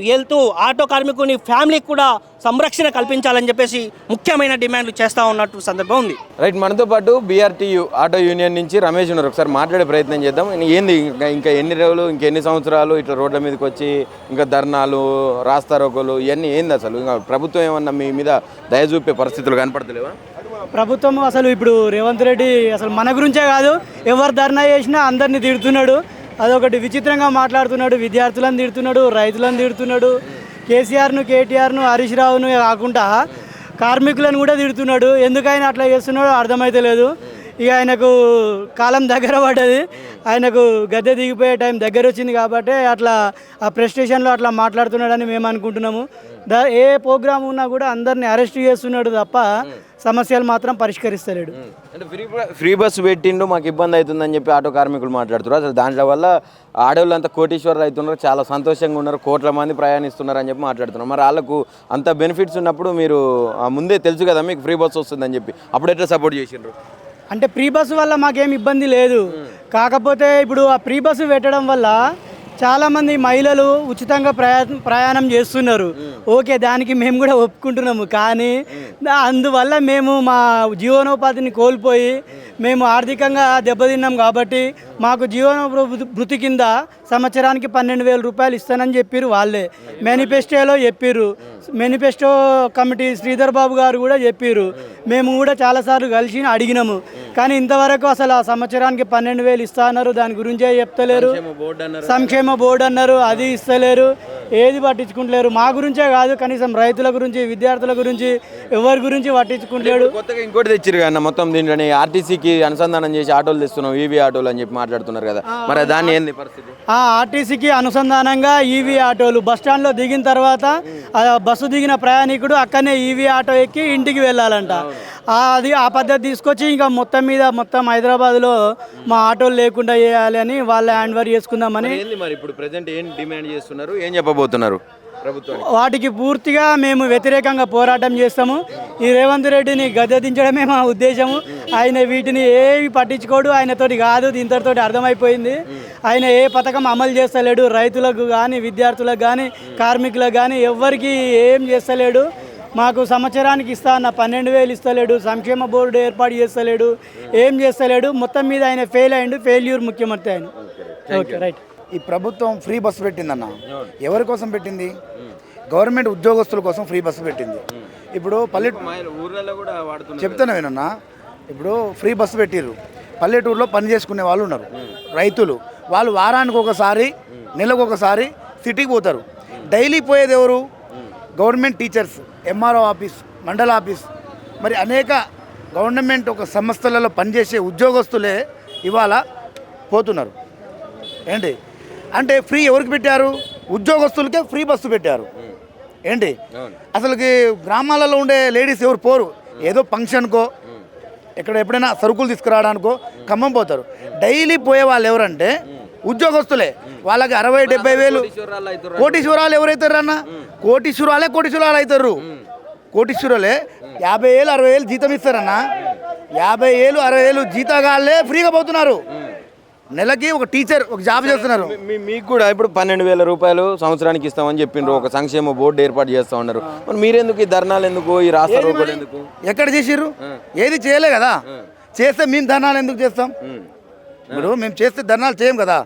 వెళ్తూ ఆటో కార్మికుని ఫ్యామిలీకి కూడా సంరక్షణ కల్పించాలని చెప్పేసి ముఖ్యమైన డిమాండ్లు చేస్తూ ఉన్నట్టు సందర్భం ఉంది. రైట్, మనతో పాటు బీఆర్టీయూ ఆటో యూనియన్ నుంచి రమేష్ ఉన్నారు. ఒకసారి మాట్లాడే ప్రయత్నం చేద్దాం. ఏంది ఇంకా ఎన్ని రోజులు, ఇంకెన్ని సంవత్సరాలు ఇట్లా రోడ్ల మీదకి వచ్చి ఇంకా ధర్నాలు, రాస్తారోకోలు ఇవన్నీ ఏంది? అసలు ఇంకా ప్రభుత్వం ఏమన్నా మీ మీద దయ చూపే పరిస్థితులు కనపడతలేవా? ప్రభుత్వం అసలు ఇప్పుడు రేవంత్ రెడ్డి అసలు మన గురించే కాదు, ఎవరు ధర్నా చేసినా అందరినీ తిడుతున్నాడు. అదొకటి విచిత్రంగా మాట్లాడుతున్నాడు. విద్యార్థులను తిడుతున్నాడు, రైతులను తిడుతున్నాడు, కేసీఆర్ను, కేటీఆర్ను, హరీష్ రావును కాకుండా కార్మికులను కూడా తిడుతున్నాడు. ఎందుకైనా అట్లా చేస్తున్నాడో అర్థమైతే లేదు. ఇక ఆయనకు కాలం దగ్గర పడ్డది, ఆయనకు గద్దె దిగిపోయే టైం దగ్గర వచ్చింది కాబట్టి అట్లా ఆ ప్రెస్టేషన్లో అట్లా మాట్లాడుతున్నాడని మేము అనుకుంటున్నాము. ఏ ప్రోగ్రామ్ ఉన్నా కూడా అందరినీ అరెస్ట్ చేస్తున్నాడు తప్ప సమస్యలు మాత్రం పరిష్కరిస్తలేడు. అంటే ఫ్రీ బస్సు పెట్టిండు, మాకు ఇబ్బంది అవుతుందని చెప్పి ఆటో కార్మికులు మాట్లాడుతున్నారు. అసలు దాంట్లో వల్ల ఆడవాళ్ళంతా కోటీశ్వరులు అవుతున్నారు, చాలా సంతోషంగా ఉన్నారు, కోట్ల మంది ప్రయాణిస్తున్నారు అని చెప్పి మాట్లాడుతున్నారు. మరి వాళ్ళకు అంత బెనిఫిట్స్ ఉన్నప్పుడు మీరు ముందే తెలుసు కదా మీకు ఫ్రీ బస్సు వస్తుందని చెప్పి, అప్పుడు ఎట్లా సపోర్ట్ చేసిండ్రు? అంటే ఫ్రీ బస్సు వల్ల మాకేం ఇబ్బంది లేదు. కాకపోతే ఇప్పుడు ఆ ఫ్రీ బస్సు పెట్టడం వల్ల చాలామంది మహిళలు ఉచితంగా ప్రయాణం చేస్తున్నారు. ఓకే, దానికి మేము కూడా ఒప్పుకుంటున్నాము. కానీ అందువల్ల మేము మా జీవనోపాధిని కోల్పోయి మేము ఆర్థికంగా దెబ్బతిన్నాం కాబట్టి మాకు జీవనోపాధి కింద సంవత్సరానికి 12,000 రూపాయలు ఇస్తానని చెప్పారు వాళ్ళే. మేనిఫెస్టోలో చెప్పారు. మేనిఫెస్టో కమిటీ శ్రీధర్ బాబు గారు కూడా చెప్పారు. మేము కూడా చాలాసార్లు కలిసి అడిగినాము. కానీ ఇంతవరకు అసలు ఆ సంవత్సరానికి 12,000 ఇస్తా అన్నారు, దాని గురించే చెప్తలేరు. సంక్షేమ బోర్డు అన్నారు, అది ఇస్తలేరు, ఏది పట్టించుకుంటలేరు. మా గురించే కాదు, కనీసం రైతుల గురించి, విద్యార్థుల గురించి, ఎవరి గురించి పట్టించుకుంటలేడు. కొత్తగా ఇంకోటి తెచ్చిరు కదా మొత్తం దీంట్లోనే ఆర్టీసీకి అనుసంధానం చేసి ఆటోలు తెస్తున్నాం, ఈవీ ఆటోలు అని చెప్పి మాట్లాడుతున్నారు కదా, మరి దాన్ని ఏంది పరిస్థితి? ఆర్టీసీకి అనుసంధానంగా ఈవీ ఆటోలు బస్టాండ్లో దిగిన తర్వాత బస్సు దిగిన ప్రయాణికుడు అక్కడనే ఈవీ ఆటో ఎక్కి ఇంటికి వెళ్ళాలంట. అది ఆ పద్ధతి తీసుకొచ్చి ఇంకా మొత్తం హైదరాబాద్లో మా ఆటోలు లేకుండా చేయాలి అని వాళ్ళ హ్యాండ్ ఓవర్ చేసుకుందామని. మరి ఇప్పుడు ప్రెజెంట్ ఏం డిమాండ్ చేస్తున్నారు, ఏం చెప్పబోతున్నారు? ప్రభుత్వానికి? వాటికి పూర్తిగా మేము వ్యతిరేకంగా పోరాటం చేస్తాము. ఈ రేవంత్ రెడ్డిని గద్దెదించడమే మా ఉద్దేశము. ఆయన వీటిని ఏవి పట్టించుకోడు, ఆయనతోటి కాదు, దీంతోటి అర్థమైపోయింది. ఆయన ఏ పథకం అమలు చేస్తలేడు, రైతులకు కానీ విద్యార్థులకు కానీ కార్మికులకు కానీ ఎవ్వరికి ఏం చేస్తలేడు. మాకు సంవత్సరానికి ఇస్తా అన్న 12,000 ఇస్తలేడు, సంక్షేమ బోర్డు ఏర్పాటు చేస్తలేడు, ఏం చేస్తలేడు. మొత్తం మీద ఆయన ఫెయిల్ అయ్యిండు, ఫెయిల్యూర్ ముఖ్యమంత్రి ఆయన. Okay right. ఈ ప్రభుత్వం ఫ్రీ బస్సు పెట్టిందన్న. ఎవరి కోసం పెట్టింది? గవర్నమెంట్ ఉద్యోగస్తుల కోసం ఫ్రీ బస్సు పెట్టింది. ఇప్పుడు ఊర్లలో కూడా వాడుతున్నారు. చెప్తాను వినన్నా, ఇప్పుడు ఫ్రీ బస్సు పెట్టిర్రు. పల్లెటూరులో పని చేసుకునే వాళ్ళు ఉన్నారు, రైతులు. వాళ్ళు వారానికి ఒకసారి, నెలకు ఒకసారి సిటీకి పోతారు. డైలీ పోయేది ఎవరు? గవర్నమెంట్ టీచర్స్, ఎంఆర్ఓ ఆఫీస్, మండల ఆఫీస్, మరి అనేక గవర్నమెంట్ ఒక సంస్థలలో పనిచేసే ఉద్యోగస్తులే ఇవాళ పోతున్నారు. ఏంటి అంటే ఫ్రీ ఎవరికి పెట్టారు? ఉద్యోగస్తులకే ఫ్రీ బస్సు పెట్టారు. ఏంటి అసలుకి గ్రామాలలో ఉండే లేడీస్ ఎవరు పోరు. ఏదో ఫంక్షన్కో ఎక్కడ ఎప్పుడైనా సరుకులు తీసుకురావడానికో ఖమ్మం పోతారు. డైలీ పోయే వాళ్ళు ఎవరంటే ఉద్యోగస్తులే. వాళ్ళకి 60-70 వేలు. కోటీశ్వరాలు ఎవరైతారు అన్న? కోటీశ్వరాలే అవుతారు. కోటీశ్వరులే 50,000 60,000 జీతం ఇస్తారన్న. 50,000 60,000 జీతగాళ్ళే ఫ్రీగా పోతున్నారు. నెలకి ఒక టీచర్ ఒక జాబ్ చేస్తున్నారు. మీకు కూడా ఇప్పుడు 12,000 రూపాయలు సంవత్సరానికి ఇస్తామని చెప్పిండ్రు, ఒక సంక్షేమ బోర్డు ఏర్పాటు చేస్తా ఉన్నారు. మరి మీరెందుకు ఈ ధర్నాలు ఎందుకు, ఈ రాష్ట్ర రోడ్లు ఎందుకు? ఎక్కడ చేసిర్రు? ఏది చేయలే కదా. చేస్తే మేము ధర్నాలు ఎందుకు చేస్తాం? ఇప్పుడు మేము చేస్తే ధర్నాలు చేయం కదా.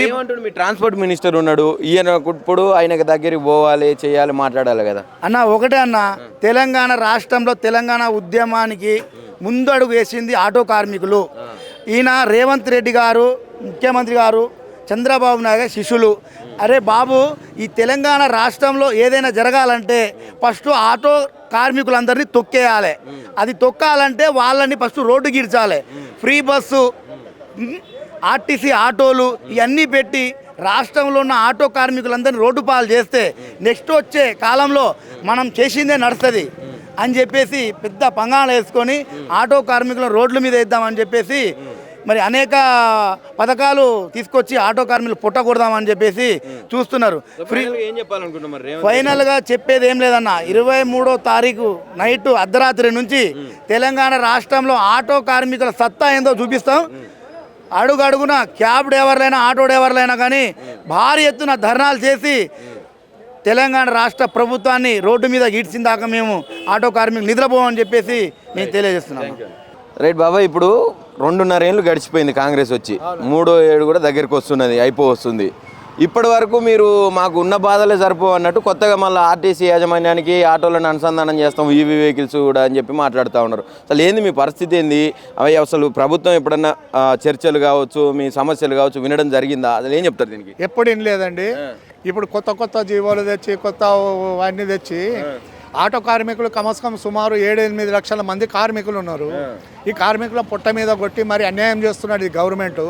ఏమంటాడు మీ ట్రాన్స్పోర్ట్ మినిస్టర్ ఉన్నాడు, ఈయన ఇప్పుడు ఆయనకు దగ్గరికి పోవాలి, చేయాలి, మాట్లాడాలి కదా అన్న. ఒకటే అన్న, తెలంగాణ రాష్ట్రంలో తెలంగాణ ఉద్యమానికి ముందు అడుగు వేసింది ఆటో కార్మికులు. ఈయన రేవంత్ రెడ్డి గారు, ముఖ్యమంత్రి గారు, చంద్రబాబు నాయుడు శిష్యులు. అరే బాబు, ఈ తెలంగాణ రాష్ట్రంలో ఏదైనా జరగాలంటే ఫస్ట్ ఆటో కార్మికులందరినీ తొక్కేయాలి. అది తొక్కాలంటే వాళ్ళని ఫస్ట్ రోడ్డు గిడ్చాలి. ఫ్రీ బస్సు, ఆర్టీసీ ఆటోలు ఇవన్నీ పెట్టి రాష్ట్రంలో ఉన్న ఆటో కార్మికులందరినీ రోడ్డు పాలు చేస్తే నెక్స్ట్ వచ్చే కాలంలో మనం చేసిందే నడుస్తుంది అని చెప్పేసి పెద్ద పంగాలు వేసుకొని ఆటో కార్మికులను రోడ్ల మీద వేద్దామని చెప్పేసి మరి అనేక పథకాలు తీసుకొచ్చి ఆటో కార్మికులు పుట్టకూడదామని చెప్పేసి చూస్తున్నారు. ఏం చెప్పాలనుకుంటున్నారు? ఫైనల్గా చెప్పేది ఏం లేదన్న. 23వ తారీఖు నైట్ అర్ధరాత్రి నుంచి తెలంగాణ రాష్ట్రంలో ఆటో కార్మికుల సత్తా ఏందో చూపిస్తాం. అడుగడుగున క్యాబ్ డ్రైవర్లైనా ఆటో డ్రైవర్లైనా కానీ భారీ ఎత్తున ధర్నాలు చేసి తెలంగాణ రాష్ట్ర ప్రభుత్వాన్ని రోడ్డు మీద గీడ్చిన దాకా మేము ఆటో కార్మికులు నిద్రపోమని చెప్పేసి మేము తెలియజేస్తున్నాము. రైట్ బాబా, ఇప్పుడు 2.5 ఏళ్ళు గడిచిపోయింది కాంగ్రెస్ వచ్చి, 3వ ఏడు కూడా దగ్గరికి వస్తున్నది, వస్తుంది. ఇప్పటి వరకు మీరు మాకు ఉన్న బాధలే సరిపో అన్నట్టు కొత్తగా మళ్ళీ ఆర్టీసీ యాజమాన్యానికి ఆటోలను అనుసంధానం చేస్తాం, ఈవీ వెహికల్స్ కూడా అని చెప్పి మాట్లాడుతూ ఉన్నారు. అసలు ఏంది మీ పరిస్థితి ఏంది? అవి అసలు ప్రభుత్వం ఎప్పుడన్నా చర్చలు కావచ్చు, మీ సమస్యలు కావచ్చు వినడం జరిగిందా? అసలు ఏం చెప్తారు దీనికి? ఎప్పుడు ఏం లేదండి. ఇప్పుడు కొత్త జీవోలు తెచ్చి కొత్త అన్నీ తెచ్చి ఆటో కార్మికులు కమస్కం సుమారు 7-8 లక్షల మంది కార్మికులు ఉన్నారు. ఈ కార్మికుల పొట్ట మీద కొట్టి మరి అన్యాయం చేస్తున్నాడు ఈ గవర్నమెంట్.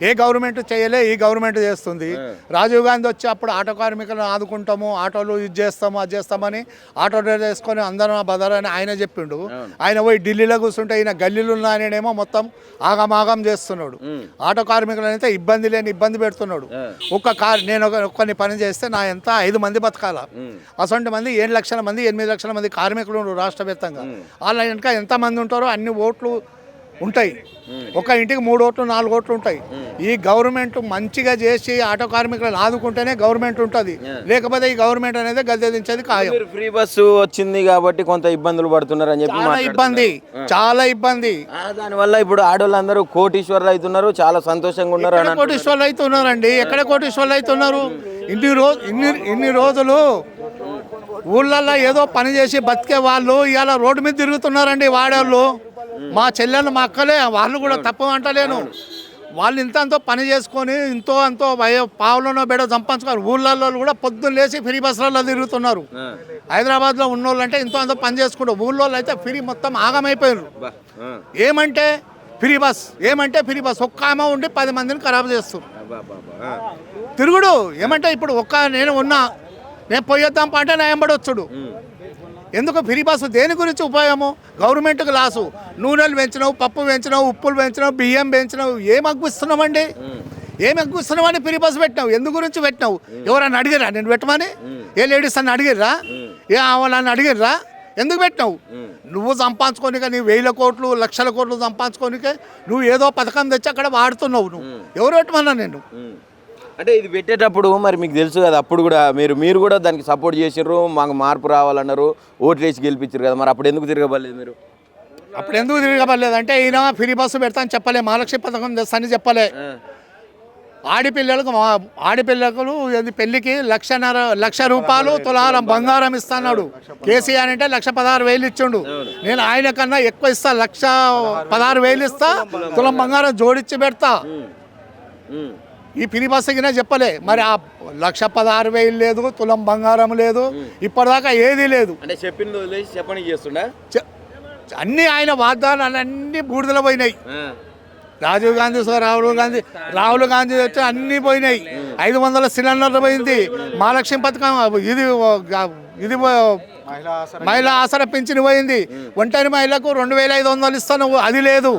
ఏ గవర్నమెంట్ చేయలే, ఈ గవర్నమెంట్ చేస్తుంది. రాజీవ్ గాంధీ వచ్చి అప్పుడు ఆటో కార్మికులను ఆదుకుంటాము, ఆటోలు ఇది చేస్తాము అది చేస్తామని ఆటో డ్రైవర్ వేసుకొని అందరం బదర్ అని ఆయన చెప్పిండు. ఆయన పోయి ఢిల్లీలో కూర్చుంటే ఈయన గల్లీలు ఉన్నాయనేమో మొత్తం ఆగమాగం చేస్తున్నాడు. ఆటో కార్మికులను అయితే ఇబ్బంది పెడుతున్నాడు. నేను ఒక్కని పని చేస్తే నా ఎంత 5 మంది బతకాల. అసొంటి మంది 7 లక్షల మంది 8 లక్షల మంది కార్మికులు ఉన్నారు రాష్ట్ర వ్యాప్తంగా. వాళ్ళ వెనక ఎంతమంది ఉంటారో అన్ని ఓట్లు ఉంటాయి. ఒక ఇంటికి 3 ఓట్లు 4 ఓట్లు ఉంటాయి. ఈ గవర్నమెంట్ మంచిగా చేసి ఆటో కార్మికులను ఆదుకుంటేనే గవర్నమెంట్ ఉంటుంది, లేకపోతే ఈ గవర్నమెంట్ అనేది గద్దెదించేది ఖాయం. ఫ్రీ బస్సు వచ్చింది కాబట్టి కొంత ఇబ్బందులు పడుతున్నారు అని చెప్పి చాలా ఇబ్బంది. దానివల్ల ఇప్పుడు ఆడవాళ్ళందరూ కోటీశ్వరులు అవుతున్నారు, చాలా సంతోషంగా ఉన్నారు. కోటీశ్వరులు అవుతున్నారండి. ఎక్కడ కోటీశ్వరులు అవుతున్నారు? ఇన్ని రోజులు ఊళ్ళల్లో ఏదో పని చేసి బతికే వాళ్ళు ఇవాళ రోడ్డు మీద తిరుగుతున్నారండి. వాడేళ్ళు మా చెల్లెలు మా అక్కలే, వాళ్ళు కూడా తప్పు అంటలేను. వాళ్ళు ఇంతో పని చేసుకొని అంతో పావులోనో బెడో సంపాదించుకొని ఊళ్ళల్లో కూడా పొద్దున్న లేచి ఫ్రీ బస్సులలో తిరుగుతున్నారు. హైదరాబాద్లో ఉన్నోళ్ళు అంటే అంతో పని చేసుకుంటారు. ఊళ్ళో అయితే ఫ్రీ మొత్తం ఆగమైపోయారు. ఏమంటే ఫ్రీ బస్ ఒక్క ఆమె ఉండి 10 మందిని ఖరాబ్ చేస్తారు. తిరుగుడు ఏమంటే ఇప్పుడు నేను పోయొద్దాం అంటే నా ఎంబడి వచ్చుడు. ఎందుకు ఫ్రీ బస్సు దేని గురించి ఉపయోగము? గవర్నమెంట్కి లాసు. నూనెలు పెంచినావు, పప్పు పెంచినావు, ఉప్పులు పెంచినావు, బియ్యం పెంచినావు. ఏం అగ్గిస్తున్నామండి? ఫ్రీ బస్సు పెట్టినావు? ఎందు గురించి పెట్టినావు? ఎవరన్నా అడిగారా నేను పెట్టమని? ఏ లేడీస్ అని అడిగిర్రా, ఏ ఆవాలని అడిగిర్రా? ఎందుకు పెట్టినావు? నువ్వు సంపాదించుకోనిక, నీ 1000 కోట్లు 1,00,000 కోట్లు సంపాదించుకోనికే నువ్వు ఏదో పథకం తెచ్చి అక్కడ వాడుతున్నావు. నువ్వు ఎవరు పెట్టమన్నా నేను? అంటే ఇది పెట్టేటప్పుడు మరి మీకు తెలుసు కదా, అప్పుడు కూడా మీరు కూడా దానికి సపోర్ట్ చేసిర్రు, మాకు మార్పు రావాలన్నారు, ఓట్లు వేసి గెలిపించారు కదా, మరి అప్పుడు ఎందుకు తిరగబడలేదు మీరు? అప్పుడు ఎందుకు తిరగబడలేదు అంటే ఈయన ఫ్రీ బస్సు పెడతా అని చెప్పలే, మహాలక్ష్మి పథకం తెస్తానని చెప్పలే. ఆడపిల్లకు పెళ్లికి 1,00,000 రూపాయలు తులారం బంగారం ఇస్తాడు కేసీఆర్. అంటే 1,16,000 ఇచ్చిండు. నేను ఆయన కన్నా ఎక్కువ ఇస్తా, 1,16,000 ఇస్తా, తులం బంగారం జోడించి పెడతా. ఈ పిరి బస్సుకినా చెప్పలే. మరి ఆ 1,16,000 లేదు, తులం బంగారం లేదు, ఇప్పటిదాకా ఏదీ లేదు. అంటే చెప్పింది వదిలేసి చెప్పని చేస్తుండే. అన్నీ ఆయన వాగ్దానాలు అన్నీ బూడిదలో పోయినాయి. రాజీవ్ గాంధీ రాహుల్ గాంధీ వచ్చి అన్నీ పోయినాయి. 500 సిలిండర్లు పోయింది. మహాలక్ష్మి పథకం ఇది మహిళా ఆసరా పింఛన్ పోయింది. ఒంటరి మహిళకు 2,500 ఇస్తాను, అది లేదు.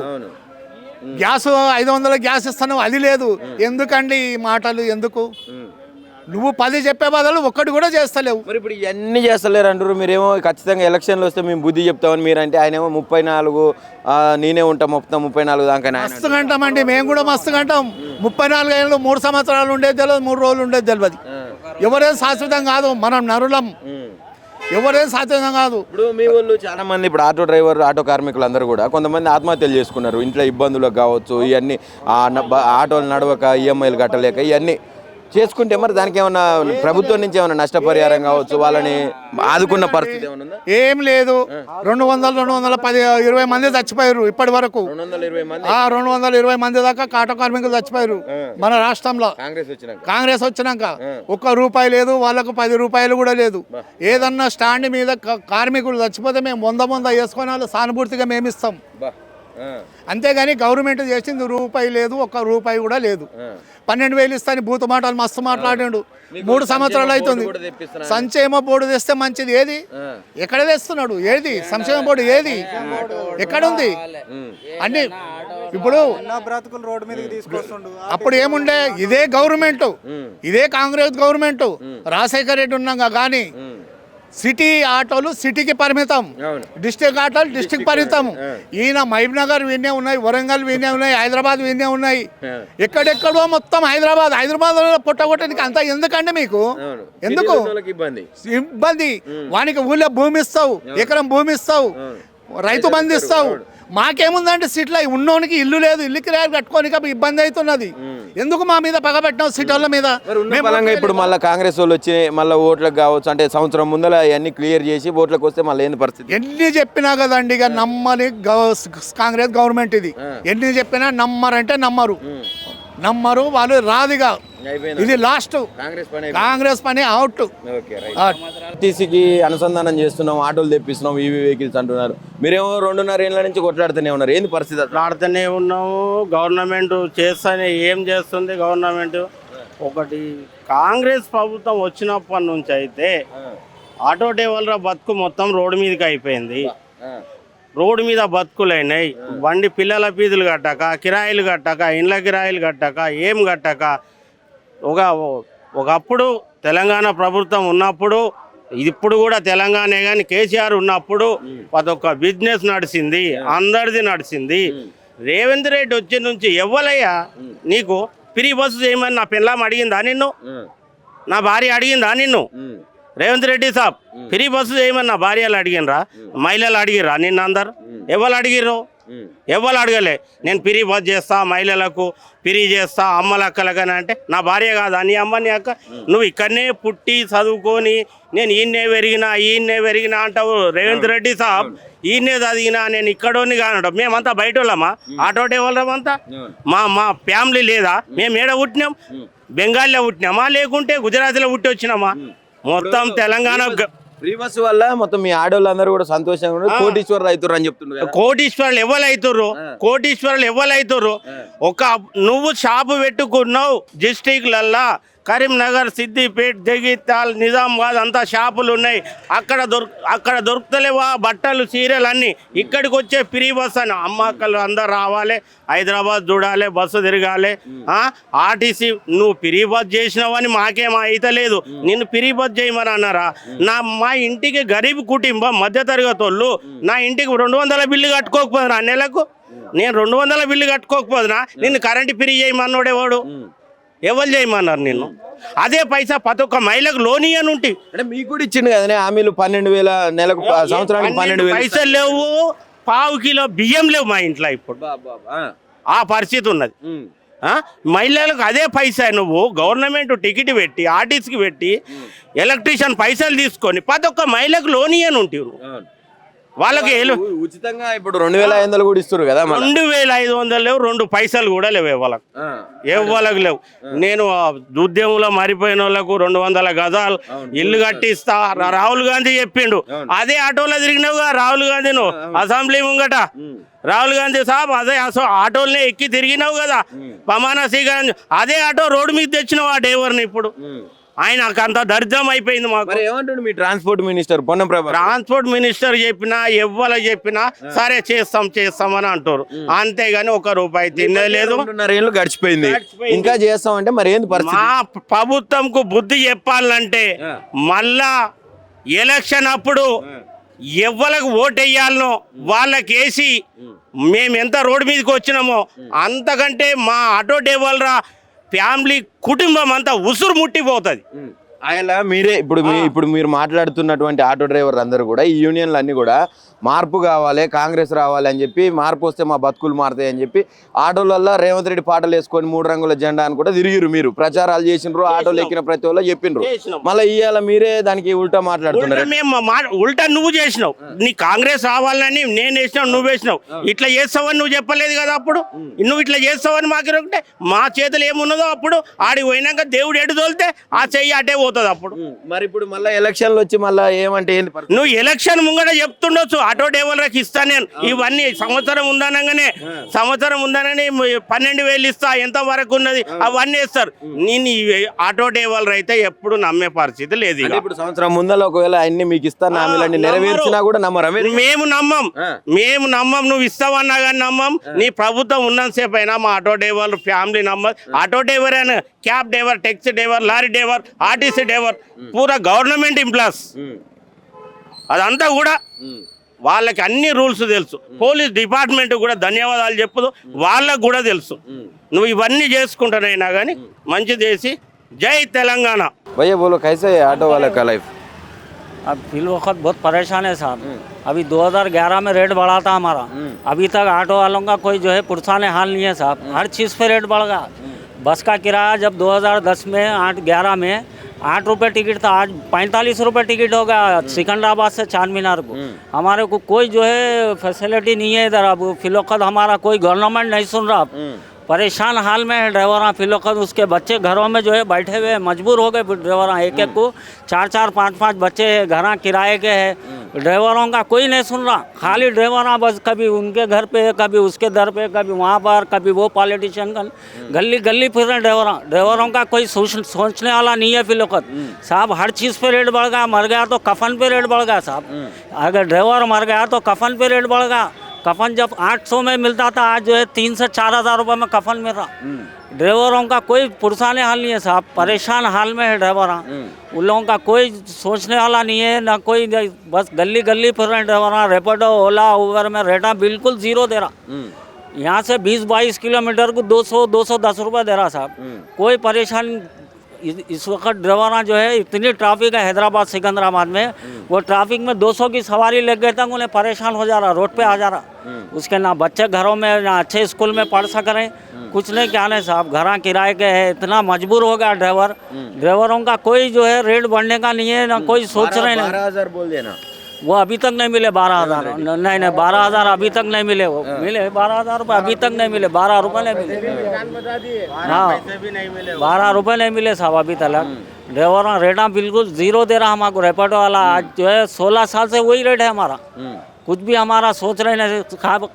గ్యాస్ 500 గ్యాస్ ఇస్తాను, అది లేదు. ఎందుకండి ఈ మాటలు? ఎందుకు? నువ్వు 10 చెప్పే బదులు ఒక్కటి కూడా చేస్తలేవు. మరి ఇప్పుడు ఇవన్నీ చేస్తలేరు అంటారు. మీరేమో ఖచ్చితంగా ఎలక్షన్లు వస్తే మేము బుద్ధి చెప్తామని మీరంటే, ఆయనేమో 34 నేనే ఉంటాం మొత్తం 34 దాకా. మస్తు గంటామండి, మేము కూడా మస్తు గంటాం. 34 ఏళ్ళు 3 సంవత్సరాలు ఉండేది తెలియదు, 3 రోజులు ఉండేది తెలియదు. ఎవరేం శాశ్వతం కాదు, మనం నరులం. ఎవరేం శాశ్వతం కాదు. ఇప్పుడు మీ వాళ్ళు చాలా మంది, ఇప్పుడు ఆటో డ్రైవర్, ఆటో కార్మికులు అందరూ కూడా కొంతమంది ఆత్మహత్యలు చేసుకున్నారు. ఇంట్లో ఇబ్బందులకు కావచ్చు, ఇవన్నీ ఆటోలు నడవక, ఈఎంఐలు కట్టలేక ఇవన్నీ చేసుకుంటే, మరి దానికి ఏమన్నా ప్రభుత్వం నుంచి ఏమన్నా నష్టపరిహారం కావచ్చు, వాళ్ళని ఆదుకున్న పరిస్థితి ఏమన్నా ఉందా? ఏం లేదు. 220 మంది చచ్చిపోయారు ఇప్పటి వరకు. 220 మంది దాకా ఆటో కార్మికులు చచ్చిపోయారు మన రాష్ట్రంలో. కాంగ్రెస్ వచ్చినాక 1 రూపాయి లేదు, వాళ్ళకు 10 రూపాయలు కూడా లేదు. ఏదన్నా స్టాండ్ మీద కార్మికులు చచ్చిపోతే మేము 100 వేసుకొని వాళ్ళు సానుభూతిగా మేము ఇస్తాం. అంతేగాని గవర్నమెంట్ చేసింది రూపాయి లేదు, 1 రూపాయి కూడా లేదు. 12,000 ఇస్తాను భూత మాటలు మస్తు మాట్లాడాడు. 3 సంవత్సరాలు అవుతుంది. సంక్షేమ బోర్డు తెస్తే మంచిది. ఏది? ఎక్కడ తెస్తున్నాడు? ఏది సంక్షేమ బోర్డు? ఏది? ఎక్కడుంది? అన్ని ఇప్పుడు అప్పుడు ఏముండే? ఇదే గవర్నమెంట్, ఇదే కాంగ్రెస్ గవర్నమెంట్, రాజశేఖర రెడ్డి ఉన్నాగా. కానీ సిటీ ఆటోలు సిటీకి పరిమితం, డిస్ట్రిక్ట్ ఆటోలు డిస్ట్రిక్ట్ పరిమితం. ఈయన మహబూబ్ నగర్ వీనే ఉన్నాయి, వరంగల్ వీనే ఉన్నాయి, హైదరాబాద్ వీనే ఉన్నాయి. ఎక్కడెక్కడో మొత్తం హైదరాబాద్ పుట్టగొట్టడానికి అంతా ఎందుకండి మీకు? ఎందుకు ఇబ్బంది? వానికి ఊళ్ళో భూమి ఇస్తావు, ఎకరం భూమి ఇస్తావు, రైతు బంధు ఇస్తావు. మాకేముందంటే సిటీలో ఉన్నోనికి ఇల్లు లేదు, ఇల్లు కిరాయి కట్టుకోనిక ఇబ్బంది అవుతున్నది. ఎందుకు మా మీద పగబెట్టినావు సిటీల మీద? ఇప్పుడు మళ్ళీ కాంగ్రెస్ వాళ్ళు వచ్చి మళ్ళీ ఓట్లకు కావచ్చు అంటే సంవత్సరం ముందర అవన్నీ క్లియర్ చేసి ఓట్లకు వస్తే మళ్ళీ ఏంది పరిస్థితి? ఎన్ని చెప్పినా కదండి, ఇక నమ్మని కాంగ్రెస్ గవర్నమెంట్ ఇది. ఎన్ని చెప్పినా నమ్మరంటే నమ్మరు వాళ్ళు. రాదుగా ఇది లాస్ట్. కాంగ్రెస్ పని అవుట్. టీసీకి అనుసంధానం చేస్తున్నాం, ఆటోలు తెప్పిస్తున్నాం, ఈవీ వెహికల్స్ అంటున్నారు. మీరేమో 2.5 ఏళ్ళ నుంచి కొట్లాడుతూనే ఉన్నారు. ఏంది పరిస్థితి? కొట్లాడుతూనే ఉన్నాము. గవర్నమెంట్ చేస్తానే ఏం చేస్తుంది గవర్నమెంట్? ఒకటి కాంగ్రెస్ ప్రభుత్వం వచ్చినప్పటి నుంచి అయితే ఆటో డ్రైవర్ల బతుకు మొత్తం రోడ్డు మీదకి అయిపోయింది. రోడ్డు మీద బతుకులైనాయి. బండి పిల్లల ఫీజులు కట్టక, కిరాయిలు కట్టక, ఇండ్ల కిరాయిలు కట్టక, ఏం కట్టక. ఒకప్పుడు తెలంగాణ ప్రభుత్వం ఉన్నప్పుడు, ఇప్పుడు కూడా తెలంగాణ కానీ కేసీఆర్ ఉన్నప్పుడు అదొక బిజినెస్ నడిచింది, అందరిది నడిచింది. రేవంత్ రెడ్డి వచ్చే నుంచి ఎవ్వలయ్యా నీకు ఫ్రీ బస్సు చేయమని నా పిల్లం అడిగిందా నిన్ను? నా భార్య అడిగిందా నిన్ను? రేవంత్ రెడ్డి సాబ్ ఫ్రీ బస్సు చేయమని నా భార్యలు అడిగినరా? మహిళలు అడిగిర్రా నిన్ను? అందరు ఎవరు అడిగిర్రు? ఎవరు అడగలే. నేను ఫ్రీ బస్ చేస్తా, మహిళలకు ఫ్రీ చేస్తా, అమ్మలక్కలకని అంటే నా భార్య కాదా నీ అమ్మ నీ అక్క? నువ్వు ఇక్కడనే పుట్టి చదువుకొని నేను ఈయన్నే పెరిగినా అంటావు. రేవంత్ రెడ్డి సాబ్ ఈయన్నే చదివినా, నేను ఇక్కడోని కానడం. మేమంతా బయట వాళ్ళమా? ఆటో డ్రైవర్లమంతా మా ఫ్యామిలీ లేదా? మేము ఏడ పుట్టినాం? బెంగాల్లో పుట్టినామా లేకుంటే గుజరాత్లో పుట్టి వచ్చినామా? మొత్తం తెలంగాణ ఫ్రీ బస్ వల్ల మొత్తం మీ ఆడవాళ్ళందరూ కూడా సంతోషంగా ఉన్నారు. కోటీశ్వరులు అవుతారు అని చెప్తున్నారు. కోటీశ్వరులు ఎవరైతుర్రు? ఒక నువ్వు షాపు పెట్టుకున్నావు డిస్ట్రిక్ట్లల్లా, కరీంనగర్, సిద్దిపేట్, జగిత్యాల్, నిజామాబాద్ అంతా షాపులు ఉన్నాయి. అక్కడ దొరుకుతలేవా బట్టలు, చీరలు అన్నీ. ఇక్కడికి వచ్చే ఫ్రీ బస్ అని అమ్మక్కలు అందరు రావాలి, హైదరాబాద్ చూడాలి, బస్సు తిరగాలి. ఆర్టీసీ నువ్వు ఫ్రీ బస్ చేసినావని మాకేం అయితలేదు, నిన్ను ఫ్రీ బస్ చేయమని అన్నారా? మా ఇంటికి గరీబ్ కుటుంబం మధ్యతరగతి వాళ్ళు నా ఇంటికి 200 బిల్లు కట్టుకోకపోదునా నెలకు? నేను 200 బిల్లు కట్టుకోకపోదునా? నిన్ను కరెంటు ఫ్రీ చేయమన్నోడేవాడు? ఎవరు చేయమన్నారు నిన్ను? అదే పైసా ప్రతి ఒక్క మహిళకు లోన్ ఇయ్యను ఉంటే అంటే మీకు కూడా ఇచ్చిండు కదా హామీలు 12,000 నెలకు, సంవత్సరానికి 12,000 పైసలు లేవు, పావు కిలో బియ్యం లేవు మా ఇంట్లో ఇప్పుడు. ఆ పరిస్థితి ఉన్నది. మహిళలకు అదే పైసా నువ్వు గవర్నమెంట్ టికెట్ పెట్టి, ఆర్టీసీకి పెట్టి, ఎలక్ట్రీషియన్ పైసలు తీసుకొని ప్రతి ఒక్క మహిళకు లోన్ ఇయ్యను ఉంటారు. వాళ్ళకి ఉచితంగా ఇప్పుడు 2,500 కూడా ఇస్తారు కదా. 2,500 లేవు, 2 పైసలు కూడా లేవు వాళ్ళకి లేవు. నేను ఉద్యమంలో మారిపోయిన వాళ్ళకు 200 గజాలు ఇల్లు కట్టిస్తా రాహుల్ గాంధీ చెప్పిండు. అదే ఆటోలో తిరిగినావుగా రాహుల్ గాంధీ, నువ్వు అసెంబ్లీ ముంగట రాహుల్ గాంధీ సాబ్ అదే ఆటోలనే ఎక్కి తిరిగినావు కదా పమానా శ్రీగంజ్. అదే ఆటో రోడ్డు మీద తెచ్చినావు ఆ డ్రైవర్ని. ఇప్పుడు ఆయనకు అంత దరిద్రం అయిపోయింది మాకు. ఏమంటాడు మీ transport minister Ponnam Prabhakar? Transport minister చెప్పినా ఎవ్వరు చెప్పినా సరే చేస్తామని అంటారు, అంతేగాని 1 రూపాయి తినలేదు. 2.5 ఏళ్ళు గడిచిపోయింది, ఇంకా చేస్తామంటే మరి ఏంది పరిస్థితి? మా ప్రభుత్వంకు బుద్ధి చెప్పాలంటే మళ్ళా ఎలక్షన్ అప్పుడు ఎవ్వలకు ఓటేయాలనో వాళ్ళకేసి మేము ఎంత రోడ్డు మీదకి వచ్చినామో అంతకంటే మా ఆటో డ్రైవర్ల ఫ్యామిలీ కుటుంబం అంతా ఉసురు ముట్టిపోతుంది. ఆయన మీరే ఇప్పుడు మీరు మాట్లాడుతున్నటువంటి ఆటో డ్రైవర్లు అందరూ కూడా ఈ యూనియన్లు అన్నీ కూడా మార్పు కావాలి, కాంగ్రెస్ రావాలి అని చెప్పి, మార్పు వస్తే మా బతుకులు మారుతాయి అని చెప్పి ఆటోలలో రేవంత్ రెడ్డి పాటలు వేసుకొని 3 రంగుల జెండా అని కూడా తిరిగిరు. మీరు ప్రచారాలు చేసినారు, ఆటోలు ఎక్కిన ప్రతి వాళ్ళు చెప్పిండ్రు. మళ్ళీ ఇవాళ మీరే దానికి ఉల్టా మాట్లాడుతున్నారు. ఉల్టా నువ్వు చేసినావు, నీ కాంగ్రెస్ రావాలని నేను వేసినావు, నువ్వు వేసినావు. ఇట్లా చేస్తావని నువ్వు చెప్పలేదు కదా అప్పుడు. నువ్వు ఇట్లా చేస్తావని మాకు ఒకటే మా చేతులు ఏమున్నదో అప్పుడు ఆడికి పోయినాక దేవుడు ఎటు తోలితే ఆ చెయ్యి అటే పోతుంది అప్పుడు. మరి ఇప్పుడు మళ్ళీ ఎలక్షన్లు వచ్చి మళ్ళీ ఏమంటే ఏంది? నువ్వు ఎలక్షన్ ముంగట చెప్తుండొచ్చు ఆటో డ్రైవర్లకు ఇస్తా నేను ఇవన్నీ, సంవత్సరం ఉందనగానే 12,000 ఇస్తా, ఎంత వరకు ఉన్నది అవన్నీ ఇస్తారు. నేను ఆటో డ్రైవర్లు అయితే ఎప్పుడు నమ్మే పరిస్థితి లేదు. ఇప్పుడు సంవత్సరం ముందర ఒకవేళ అన్ని మీకు ఇస్తాను హామీలన్నీ నెరవేర్చినా కూడా నమ్మరా? మేము నమ్మం, నువ్వు ఇస్తావన్నా కానీ నమ్మం. నీ ప్రభుత్వం ఉన్నంతసేపు అయినా మా ఆటో డ్రైవర్లు ఫ్యామిలీ నమ్మరు. ఆటో డ్రైవర్ అయినా cab driver, taxi driver, lorry driver, RTC driver, పూరా గవర్నమెంట్ ఎంప్లాయీస్ అదంతా కూడా వాళ్ళకి అన్ని రూల్స్ తెలుసు. పోలీస్ డిపార్ట్మెంట్ కూడా ధన్యవాదాలు చెప్పుదు, వాళ్ళకు కూడా తెలుసు. నువ్వు ఇవన్నీ చేసుకుంటానైనా కానీ మంచి చేసి జై తెలంగాణ. भैया बोलो कैसे है ऑटो वाले का लाइफ? अब फिल वक्त बहुत परेशान है साहब। अभी 2011 में रेट बढ़ा था हमारा, अभी तक ऑटो वालों का कोई जो है पुरसाने हाल नहीं है साहब। हर चीज़ पे रेट बढ़ गया। बस का किराया जब 2010 में 8-11 में 8 रुपये टिकट था, आज 45 रुपये टिकट हो गया सिकंदराबाद से चार मीनार को। हमारे को कोई जो है फैसिलिटी नहीं है इधर। अब फिलौकत हमारा कोई गवर्नमेंट नहीं सुन रहा। परेशान हाल में है ड्राइवर। फिलौकत उसके बच्चे घरों में जो है बैठे हुए मजबूर हो गए ड्राइवर। एक एक को 4-4, 5-5 बच्चे घर किराए के है। ड्राइवरों का कोई नहीं सुन रहा। खाली ड्राइवर बस कभी उनके घर पे, कभी उसके दर पे, कभी वहाँ पर, कभी वो पॉलिटिशियन का गली गली फिर रहे ड्राइवरों का कोई सोचने वाला नहीं है। फिलौकत साहब हर चीज़ पे रेट बढ़ गया। मर गया तो कफन पे रेट बढ़ गया साहब। अगर ड्राइवर मर गया तो कफन पे रेट बढ़ गया। कफन जब 800 में मिलता था, आज जो है 3 से 4 हज़ार रुपये में कफन मिल रहा। ड्राइवरों का कोई पुरसाने हाल नहीं है साहब। परेशान हाल में है ड्राइवर। उन लोगों का कोई सोचने वाला नहीं है ना कोई, बस गली गली फिर रहे ड्राइवर। रेपिडो, ओला, उबर में रेटा बिल्कुल ज़ीरो दे रहा। यहाँ से 20-22 किलोमीटर को 200-210 रुपये दे रहा साहब। कोई परेशानी इस वक्त ड्राइवर जो है, इतनी ट्रैफिक है हैदराबाद सिकंदराबाद में, वो ट्रैफिक में 200 की सवारी लग गए तक उन्हें परेशान हो जा रहा, रोड पे आ जा रहा। उसके ना बच्चे घरों में, ना अच्छे स्कूल में पढ़ सक रहे, कुछ नहीं क्या नहीं साहब। घर किराए के है, इतना मजबूर हो गया ड्राइवर। ड्राइवरों का कोई जो है रेट बढ़ने का नहीं है, ना कोई सोच रहे हैं। 12,000 बोल देना। वो अभी तक नहीं मिले 12,000। नहीं 12,000 अभी तक नहीं मिले। वो मिले 12,000 रुपये अभी तक नहीं मिले। 12 रुपये नहीं मिले। हाँ 12 रुपये नहीं मिले साहब अभी तक। ड्राइवर रेटा बिल्कुल ज़ीरो दे रहा हमको। रेपिडो वाला आज जो है 16 साल से वही रेट है हमारा। कुछ भी हमारा सोच रहे नहीं,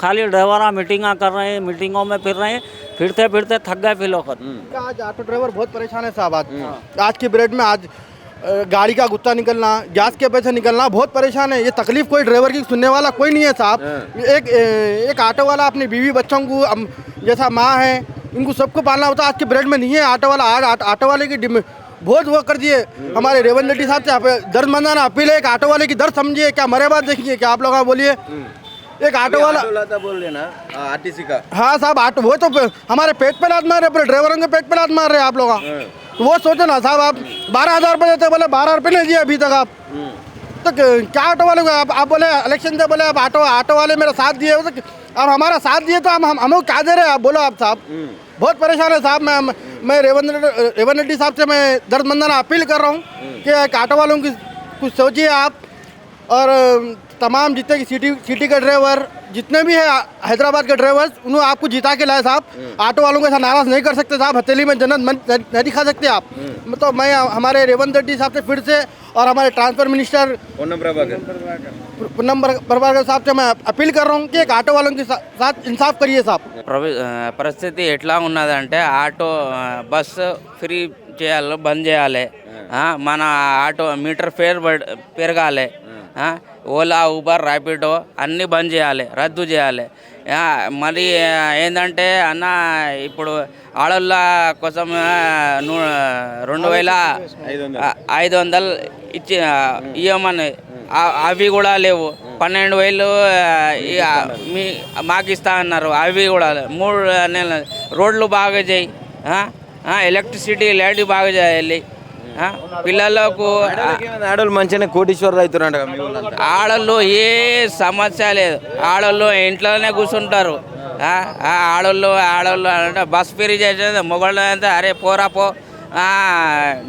खाली ड्राइवर मीटिंगा कर रहे हैं, मीटिंगों में फिर रहे हैं, फिरते फिरते थक गए फिर लोग। आज ऑटो ड्राइवर बहुत परेशान है साहब। आज के पीरियड में आज गाड़ी का गुत्ता निकलना, गैस के पैसे निकलना, बहुत परेशान है। ये तकलीफ कोई ड्राइवर की सुनने वाला कोई नहीं है साहब। एक ऑटो वाला अपनी बीवी बच्चों को जैसा माँ है इनको सबको पालना होता है, आज के पीरियड में नहीं है ऑटो वाला। आज ऑटो वाले की बहुत वो कर दिए हमारे रेवंत रेड्डी साहब से दर्द मंदाना अपील है। एक ऑटो वाले की दर्द समझिए, क्या मरे बात देखिए, क्या आप लोग बोलिए। एक ऑटो वाला बोल रहे ना आरटीसी का। हाँ साहब, ऑटो वो तो हमारे पेट पे लात मार रहे, पूरे ड्राइवरों के पेट पे लात मार रहे हैं आप लोग। तो वो सोचो ना साहब, आप 12,000 रुपये देते, बोले 12 रुपये नहीं दिए अभी तक आप। तो क्या ऑटो वाले को आप बोले इलेक्शन से बोले आप ऑटो वाले मेरा साथ दिए, तो अब हमारा साथ दिए तो हम क्या दे रहे हैं आप बोलो आप साहब। बहुत परेशान है साहब। मैं रेवंत रेड्डी साहब से मैं दर्द मंदाना अपील कर रहा हूँ कि ऑटो वालों की कुछ सोचिए आप। और तमाम जितने की सिटी के ड्राइवर जितने भी है हैदराबाद के ड्राइवर्स, उन्हें आपको जिता के लाए साहब। ऑटो वालों को ऐसा नाराज़ नहीं कर सकते साहब, हथेली में जन्नत नहीं दिखा सकते आप। तो मैं हमारे रेवंत रेड्डी साहब से फिर से और हमारे ट्रांसपोर्ट मिनिस्टर पूनम प्रभाकर साहब से मैं अपील कर रहा हूँ कि एक ऑटो वालों के साथ इंसाफ करिए साहब। పరిస్థితి ఎట్లా ఉన్నదంటే ఆటో బస్సు ఫ్రీ చేయాలి, బంద్ చేయాలి, మన ఆటో మీటర్ ఫేర్ పెరగాలి, ఓలా ఊబర్ ర్యాపిడో అన్నీ బంద్ చేయాలి, రద్దు చేయాలి. మరి ఏంటంటే అన్న ఇప్పుడు ఆడోళ్ళ కోసం 2,500 ఇచ్చి ఇవ్వమని అవి కూడా లేవు. 12,000 మాకు ఇస్తా అన్నారు, అవి కూడా 3 నెలలు. రోడ్లు బాగా చేయి, ఎలక్ట్రిసిటీ లైట్ బాగా చేయాలి. పిల్లలకు ఆడవాళ్ళు మంచిగానే కోటీశ్వరులు అవుతున్నారు. ఆడళ్ళు ఏ సమస్య లేదు, ఆడళ్ళు ఇంట్లోనే కూర్చుంటారు. ఆడళ్ళు అంటే బస్ ఫ్రీ చేసేది, మొగళ్ళు అంటే అరే పోరా పో,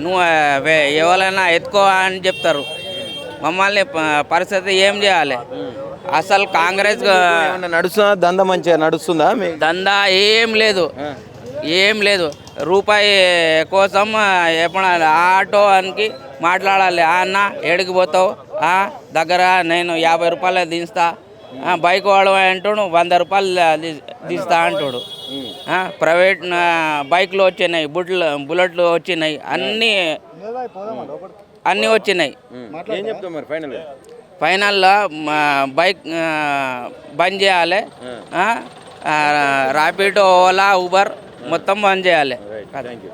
నువ్వు ఎవరైనా ఎత్తుకో అని చెప్తారు. మమ్మల్ని పరిస్థితి ఏం చేయాలి? అసలు కాంగ్రెస్ నడుస్తుందా దందా? మంచిగా నడుస్తుందా? దందా ఏం లేదు. రూపాయి కోసం ఎప్పుడు ఆటో అనికి మాట్లాడాలి. అన్న ఏడికి పోతావు, దగ్గర నేను 50 రూపాయలు దించుతా, బైక్ వాడు అంటాడు 100 రూపాయలు దిస్తా అంటాడు. ప్రైవేట్ బైక్లు వచ్చినాయి, బుల్లెట్లు వచ్చినాయి, అన్నీ వచ్చినాయి. ఫైనల్లో బైక్ బంద్ చేయాలి, ర్యాపిడో ఓలా ఊబర్ మొత్తం బంద్ చేయాలి.